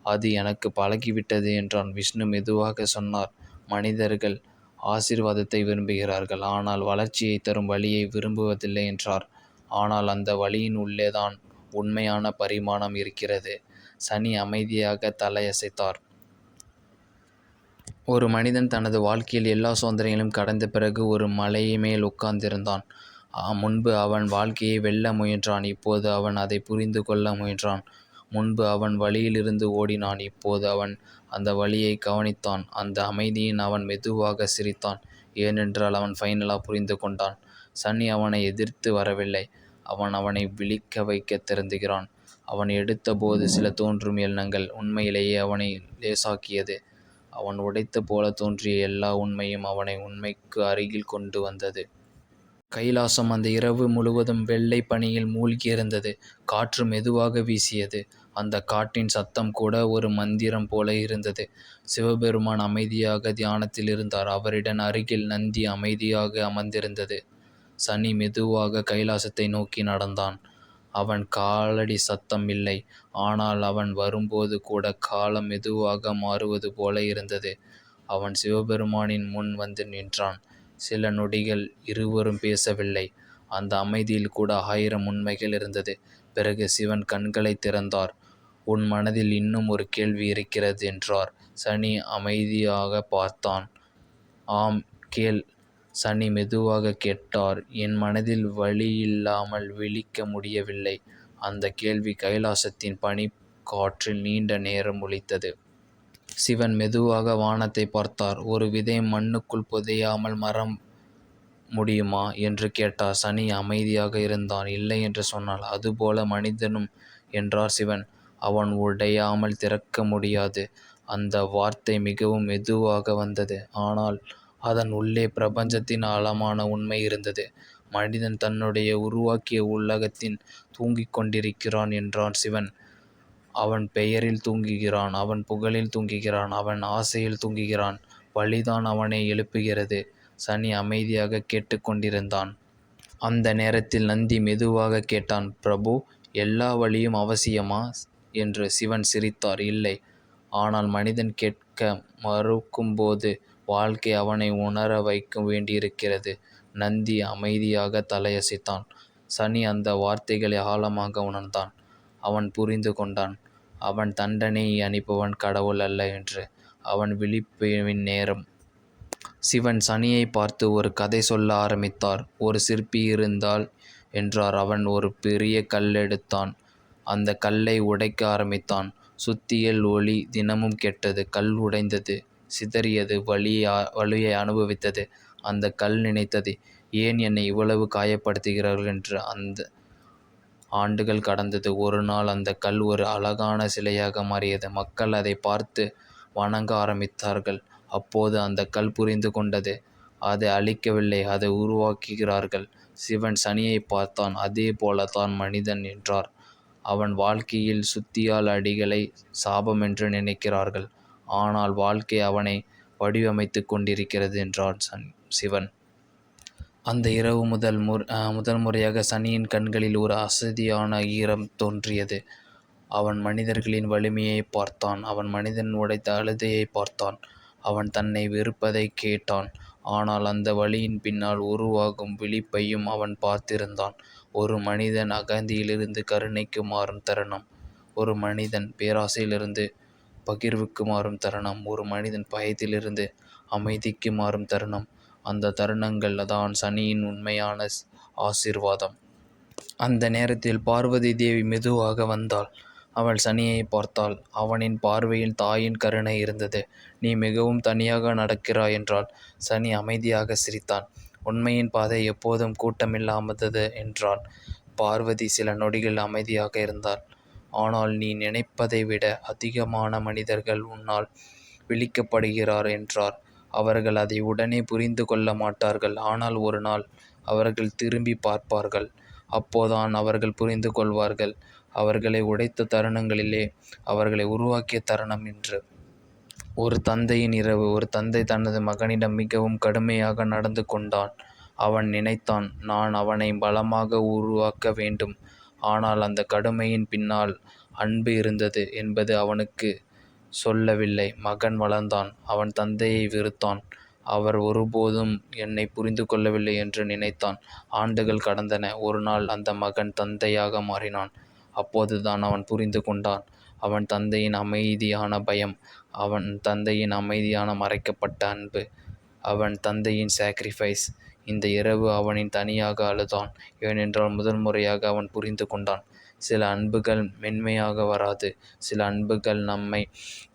அது எனக்கு பழகிவிட்டது என்றான். விஷ்ணு மெதுவாக சொன்னார், மனிதர்கள் ஆசீர்வாதத்தை விரும்புகிறார்கள், ஆனால் வளர்ச்சியை தரும் வழியை விரும்புவதில்லை என்றார். ஆனால் அந்த வழியின் உள்ளேதான் உண்மையான பரிமாணம் இருக்கிறது. சனி அமைதியாக தலையசைத்தார். ஒரு மனிதன் தனது வாழ்க்கையில் எல்லா சோதனைகளையும் கடந்த பிறகு ஒரு மலை மேல் உட்கார்ந்திருந்தான். முன்பு அவன் வாழ்க்கையை வெல்ல முயன்றான். இப்போது அவன் அதை புரிந்து கொள்ள முயன்றான். முன்பு அவன் வழியிலிருந்து ஓடினான். இப்போது அவன் அந்த வழியை கவனித்தான். அந்த அமைதியின் அவன் மெதுவாக சிரித்தான். ஏனென்றால் அவன் ஃபைனலாக புரிந்து கொண்டான். சனி அவனை எதிர்த்து வரவில்லை. அவன் அவனை விழிக்க வைக்க திருந்துகிறான். அவன் எடுத்தபோது சில தோன்றும் எண்ணங்கள் உண்மையிலேயே அவனை லேசாக்கியது. அவன் உடைத்த போல தோன்றிய எல்லா உண்மையும் அவனை உண்மைக்கு அருகில் கொண்டு வந்தது. கைலாசம் அந்த இரவு முழுவதும் வெள்ளை பனியில் மூழ்கியிருந்தது. காற்று மெதுவாக வீசியது. அந்த காற்றின் சத்தம் கூட ஒரு மந்திரம் போல இருந்தது. சிவபெருமான் அமைதியாக தியானத்தில் இருந்தார். அவரிடம் அருகில் நந்தி அமைதியாக அமர்ந்திருந்தது. சனி மெதுவாக கைலாசத்தை நோக்கி நடந்தான். அவன் காலடி சத்தம் இல்லை. ஆனால் அவன் வரும்போது கூட காலம் மெதுவாக மாறுவது போல இருந்தது. அவன் சிவபெருமானின் முன் வந்து நின்றான். சில நொடிகள் இருவரும் பேசவில்லை. அந்த அமைதியில் கூட 1000 உண்மைகள் இருந்தது. பிறகு சிவன் கண்களை திறந்தார். உன் மனதில் இன்னும் ஒரு கேள்வி இருக்கிறது என்றார். சனி அமைதியாக பார்த்தான். ஆம், கேள். சனி மெதுவாக கேட்டார். என் மனதில் வழியில்லாமல் விழிக்க முடியவில்லை. அந்த கேள்வி கைலாசத்தின் பனிக்காற்றில் நீண்ட நேரம் ஒலித்தது. சிவன் மெதுவாக வானத்தை பார்த்தார். ஒரு விதை மண்ணுக்குள் புதையாமல் மரம் முடியுமா என்று கேட்டார். சனி அமைதியாக இருந்தான். இல்லை என்று சொன்னால். அதுபோல மனிதனும் என்றார் சிவன். அவன் உடையாமல் திறக்க முடியாது. அந்த வார்த்தை மிகவும் மெதுவாக வந்தது. ஆனால் அதன் உள்ளே பிரபஞ்சத்தின் ஆழமான உண்மை இருந்தது. மனிதன் தன்னுடைய உருவாக்கிய உலகத்தின் தூங்கிக் கொண்டிருக்கிறான் என்றான் சிவன். அவன் பெயரில் தூங்குகிறான். அவன் புகழில் தூங்குகிறான். அவன் ஆசையில் தூங்குகிறான். வழிதான் அவனை எழுப்புகிறது. சனி அமைதியாக கேட்டுக்கொண்டிருந்தான். அந்த நேரத்தில் நந்தி மெதுவாக கேட்டான், பிரபு, எல்லா வழியும் அவசியமா என்று. சிவன் சிரித்தார். இல்லை, ஆனால் மனிதன் கேட்க மறுக்கும்போது வாழ்க்கை அவனை உணர வைக்க வேண்டியிருக்கிறது. நந்தி அமைதியாக தலையசைத்தான். சனி அந்த வார்த்தைகளை ஆழமாக உணர்ந்தான். அவன் புரிந்து கொண்டான். அவன் தண்டனை அனுப்புவன் கடவுள் அல்ல என்று. அவன் விழிப்பின் நேரம். சிவன் சனியை பார்த்து ஒரு கதை சொல்ல ஆரம்பித்தார். ஒரு சிற்பி இருந்தால் என்றார். அவன் ஒரு பெரிய கல் எடுத்தான். அந்த கல்லை உடைக்க ஆரம்பித்தான். சுத்தியல் ஒளி தினமும் கேட்டது. கல் உடைந்தது, சிதறியது, வலியை அனுபவித்தது. அந்த கல் நினைத்தது, ஏன் என்னை இவ்வளவு காயப்படுத்துகிறார்கள் என்று. அந்த ஆண்டுகள் கடந்தது. ஒரு நாள் அந்த கல் ஒரு அழகான சிலையாக மாறியது. மக்கள் அதை பார்த்து வணங்க ஆரம்பித்தார்கள். அப்போது அந்த கல் புரிந்து கொண்டது. அதை அழிக்கவில்லை, அதை உருவாக்குகிறார்கள். சிவன் சனியை பார்த்தான். அதே போலத்தான் மனிதன் என்றார். அவன் வாழ்க்கையில் சுத்தியால் அடிகளை சாபம் என்று நினைக்கிறார்கள். ஆனால் வாழ்க்கை அவனை வடிவமைத்து கொண்டிருக்கிறது என்றான் சிவன். அந்த இரவு முதல் முறையாக சனியின் கண்களில் ஒரு அசதியான ஈரம் தோன்றியது. அவன் மனிதர்களின் வலிமையை பார்த்தான். அவன் மனிதன் உடைத்த அழுதையை பார்த்தான். அவன் தன்னை வெறுப்பதை கேட்டான். ஆனால் அந்த வலியின் பின்னால் உருவாகும் விழிப்பையும் அவன் பார்த்திருந்தான். ஒரு மனிதன் அகந்தியிலிருந்து கருணைக்கு மாறும் தருணம். ஒரு மனிதன் பேராசையிலிருந்து பகிர்வுக்கு மாறும் தருணம். ஒரு மனிதன் பயத்திலிருந்து அமைதிக்கு மாறும் தருணம். அந்த தருணங்கள் தான் சனியின் உண்மையான ஆசீர்வாதம். அந்த நேரத்தில் பார்வதி தேவி மெதுவாக வந்தாள். அவள் சனியைப் பார்த்தாள். அவனின் பார்வையில் தாயின் கருணை இருந்தது. "நீ மிகவும் தனியாக நடக்கிறாய்" என்றாள். சனி அமைதியாக சிரித்தான். "உண்மையின் பாதை எப்போதும் கூட்டமில்லாதது" என்றாள். பார்வதி சில நொடிகள் அமைதியாக இருந்தாள். "ஆனால் நீ நினைப்பதை விட அதிகமான மனிதர்கள் உன்னால் விளிக்கப்படுகிறார்" என்றார். "அவர்கள் அதை உடனே புரிந்து கொள்ள மாட்டார்கள். ஆனால் ஒரு நாள் அவர்கள் திரும்பி பார்ப்பார்கள். அப்போதான் அவர்கள் புரிந்து கொள்வார்கள். அவர்களை உடைத்த தருணங்களிலே அவர்களை உருவாக்கிய தருணம் என்று." ஒரு தந்தையின் இரவு. ஒரு தந்தை தனது மகனிடம் மிகவும் கடுமையாக நடந்து கொண்டான். அவன் நினைத்தான், நான் அவனை பலமாக உருவாக்க வேண்டும். ஆனால் அந்த கடுமையின் பின்னால் அன்பு இருந்தது என்பது அவனுக்கு சொல்லவில்லை. மகன் வளர்ந்தான். அவன் தந்தையை வெறுத்தான். அவர் ஒருபோதும் என்னை புரிந்து கொள்ளவில்லை என்று நினைத்தான். ஆண்டுகள் கடந்தன. ஒரு நாள் அந்த மகன் தந்தையாக மாறினான். அப்போதுதான் அவன் புரிந்து கொண்டான். அவன் தந்தையின் அமைதியான பயம், அவன் தந்தையின் அமைதியான மறைக்கப்பட்ட அன்பு, அவன் தந்தையின் சாக்ரிஃபைஸ். இந்த இரவு அவனின் தனியாக அழுதான். ஏனென்றால் முதல் முறையாக அவன் புரிந்து கொண்டான், சில அன்புகள் மென்மையாக வராது. சில அன்புகள் நம்மை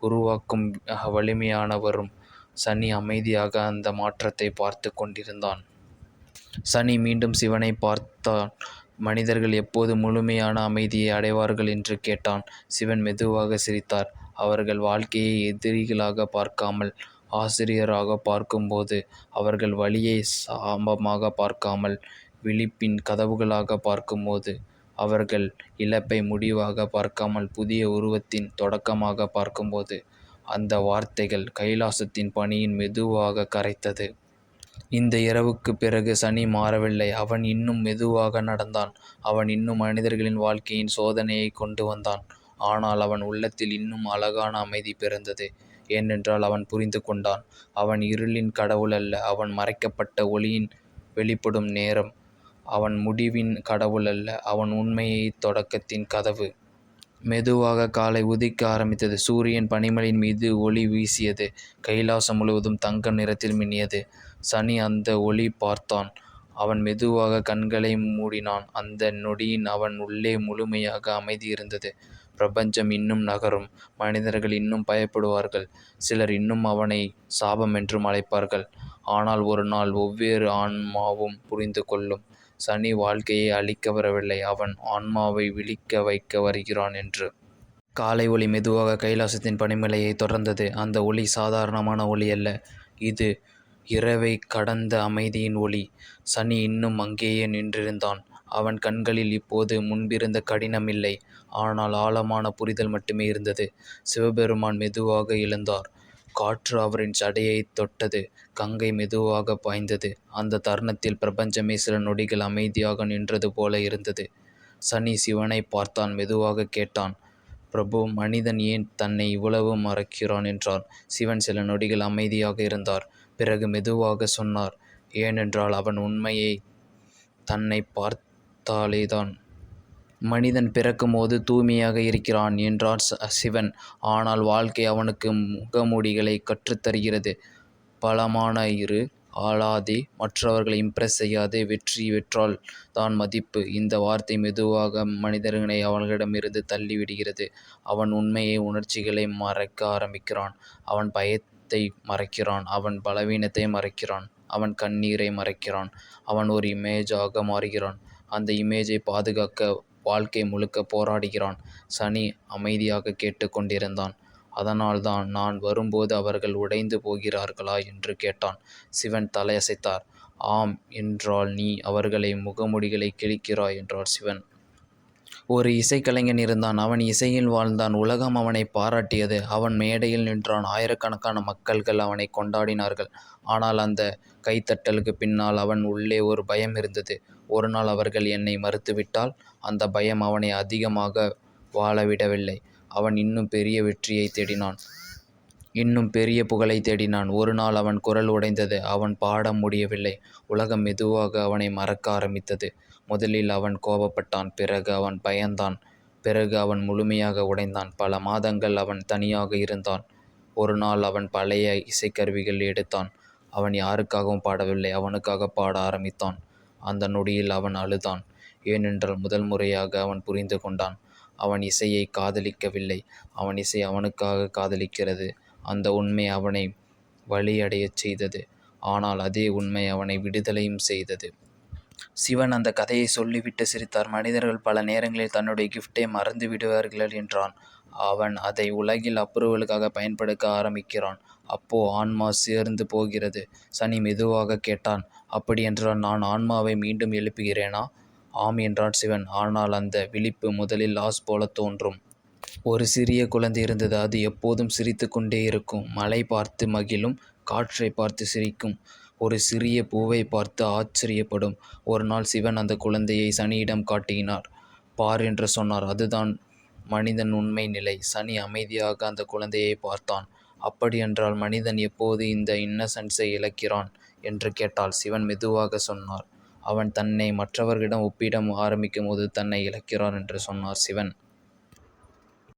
உருவாக்கும் வலிமையான வரும். சனி அமைதியாக அந்த மாற்றத்தை பார்த்து கொண்டிருந்தான். சனி மீண்டும் சிவனை பார்த்தான். "மனிதர்கள் எப்போது முழுமையான அமைதியை அடைவார்கள் என்று கேட்டான். சிவன் மெதுவாக சிரித்தார். "அவர்கள் வாழ்க்கையை எதிரிகளாக பார்க்காமல், ஆசிரியராக பார்க்கும்போது, அவர்கள் வலியை சாபமாக பார்க்காமல், விழிப்பின் கதவுகளாக பார்க்கும்போது, அவர்கள் இழப்பை முடிவாக பார்க்காமல், புதிய உருவத்தின் தொடக்கமாக பார்க்கும்போது." அந்த வார்த்தைகள் கைலாசத்தின் பனியின் மெதுவாக கரைத்தது. இந்த இரவுக்குப் பிறகு சனி மாறவில்லை. அவன் இன்னும் மெதுவாக நடந்தான். அவன் இன்னும் மனிதர்களின் வாழ்க்கையின் சோதனையை கொண்டு வந்தான். ஆனால் அவன் உள்ளத்தில் இன்னும் அழகான அமைதி பிறந்தது. ஏனென்றால் அவன் புரிந்து கொண்டான், அவன் இருளின் கடவுள் அல்ல. அவன் மறைக்கப்பட்ட ஒளியின் வெளிப்படும் நேரம். அவன் முடிவின் கடவுள் அல்ல. அவன் உண்மையின் தொடக்கத்தின் கதவு. மெதுவாக காலை உதிக்க ஆரம்பித்தது. சூரியன் பனிமலையின் மீது ஒளி வீசியது. கைலாசம் முழுவதும் தங்க நிறத்தில் மின்னியது. சனி அந்த ஒளி பார்த்தான். அவன் மெதுவாக கண்களை மூடினான். அந்த நொடியின் அவன் உள்ளே முழுமையாக அமைதி இருந்தது. பிரபஞ்சம் இன்னும் நகரும். மனிதர்கள் இன்னும் பயப்படுவார்கள். சிலர் இன்னும் அவனை சாபம் என்றும் அழைப்பார்கள். ஆனால் ஒரு நாள் ஒவ்வொரு ஆன்மாவும் புரிந்து கொள்ளும், சனி வாழ்க்கையை அழிக்க வரவில்லை, அவன் ஆன்மாவை விழிக்க வைக்க வருகிறான் என்று. காலை ஒளி மெதுவாக கைலாசத்தின் பனிமலையை தொடர்ந்தது. அந்த ஒளி சாதாரணமான ஒளி அல்ல. இது இரவை கடந்த அமைதியின் ஒளி. சனி இன்னும் அங்கேயே நின்றிருந்தான். அவன் கண்களில் இப்போது முன்பிருந்த கடினம் இல்லை, ஆனால் ஆழமான புரிதல் மட்டுமே இருந்தது. சிவபெருமான் மெதுவாக எழுந்தார். காற்று அவரின் சடையைத் தொட்டது. கங்கை மெதுவாக பாய்ந்தது. அந்த தருணத்தில் பிரபஞ்சமே சில நொடிகள் அமைதியாக நின்றது போல இருந்தது. சனி சிவனை பார்த்தான். மெதுவாக கேட்டான், "பிரபு, மனிதன் ஏன் தன்னை இவ்வளவு மறைக்கிறான்?" என்றான். சிவன் சில நொடிகள் அமைதியாக இருந்தார். பிறகு மெதுவாக சொன்னார், "ஏனென்றால் அவன் உண்மையை தன்னை பார்த்தாலேதான். மனிதன் பிறக்கும்போது தூய்மையாக இருக்கிறான்" என்றார் சிவன். "ஆனால் வாழ்க்கை அவனுக்கு முகமூடிகளை கற்றுத்தருகிறது. பலமான இரு, ஆளாதே, மற்றவர்களை இம்ப்ரெஸ் செய்யாதே, வெற்றி வெற்றால் தான் மதிப்பு." இந்த வார்த்தை மெதுவாக மனிதனை அவர்களிடமிருந்து தள்ளிவிடுகிறது. அவன் உண்மையை, உணர்ச்சிகளை மறைக்க ஆரம்பிக்கிறான். அவன் பயத்தை மறைக்கிறான். அவன் பலவீனத்தை மறைக்கிறான். அவன் கண்ணீரை மறைக்கிறான். அவன் ஒரு இமேஜாக மாறுகிறான். அந்த இமேஜை பாதுகாக்க வாழ்க்கை முழுக்க போராடுகிறான். சனி அமைதியாக கேட்டு கொண்டிருந்தான். "அதனால்தான் நான் வரும்போது அவர்கள் உடைந்து போகிறார்களா?" என்று கேட்டான். சிவன் தலையசைத்தார். "ஆம்." என்றால், "நீ அவர்களை முகமூடிகளை கிழிக்கிறாய்" என்றார் சிவன். ஒரு இசைக்கலைஞன் இருந்தான். அவன் இசையில் வாழ்ந்தான். உலகம் அவனை பாராட்டியது. அவன் மேடையில் நின்றான். ஆயிரக்கணக்கான மக்கள்கள் அவனை கொண்டாடினார்கள். ஆனால் அந்த கைத்தட்டலுக்கு பின்னால் அவன் உள்ளே ஒரு பயம் இருந்தது. ஒரு நாள் அவர்கள் என்னை மறுத்துவிட்டால்? அந்த பயம் அவனை அதிகமாக வாழவிடவில்லை. அவன் இன்னும் பெரிய வெற்றியை தேடினான். இன்னும் பெரிய புகழை தேடினான். ஒரு நாள் அவன் குரல் உடைந்தது. அவன் பாட முடியவில்லை. உலகம் மெதுவாக அவனை மறக்க ஆரம்பித்தது. முதலில் அவன் கோபப்பட்டான். பிறகு அவன் பயந்தான். பிறகு அவன் முழுமையாக உடைந்தான். பல மாதங்கள் அவன் தனியாக இருந்தான். ஒரு நாள் அவன் பழைய இசைக்கருவிகள் எடுத்தான். அவன் யாருக்காகவும் பாடவில்லை, அவனுக்காக பாட ஆரம்பித்தான். அந்த நொடியில் அவன் அழுதான். ஏனென்றால் முதல் முறையாக அவன் புரிந்து கொண்டான், அவன் இசையை காதலிக்கவில்லை. அவன் இசை அவனுக்காக காதலிக்கிறது. அந்த உண்மை அவனை வலியடையச் செய்தது. ஆனால் அதே உண்மை அவனை விடுதலையும் செய்தது. சிவன் அந்த கதையை சொல்லிவிட்டு சிரித்தார். மனிதர்கள் பல நேரங்களில் தன்னுடைய கிஃப்டை மறந்து விடுவார்கள் என்றான். அவன் அதை உலகில் அப்ரூவலுக்காக பயன்படுத்த ஆரம்பிக்கிறான். அப்போ ஆன்மா சேர்ந்து போகிறது. சனி மெதுவாக கேட்டான். அப்படியென்றால் நான் ஆன்மாவை மீண்டும் எழுப்புகிறேனா? ஆம் என்றான் சிவன். ஆனால் அந்த விழிப்பு முதலில் லாஸ் போல தோன்றும். ஒரு சிறிய குழந்தை இருந்தது. அது எப்போதும் சிரித்து கொண்டே இருக்கும். மழை பார்த்து மகிழும், காற்றை பார்த்து சிரிக்கும், ஒரு சிறிய பூவை பார்த்து ஆச்சரியப்படும். ஒரு நாள் சிவன் அந்த குழந்தையை சனியிடம் காட்டினார். பார் என்று சொன்னார். அதுதான் மனிதன் உண்மை நிலை. சனி அமைதியாக அந்த குழந்தையை பார்த்தான். அப்படியென்றால் மனிதன் எப்போது இந்த இன்னசென்ஸை இழக்கிறான் என்று கேட்டால் சிவன் மெதுவாக சொன்னார். அவன் தன்னை மற்றவர்களிடம் ஒப்பிட ஆரம்பிக்கும் போது தன்னை இழக்கிறான் என்று சொன்னார் சிவன்.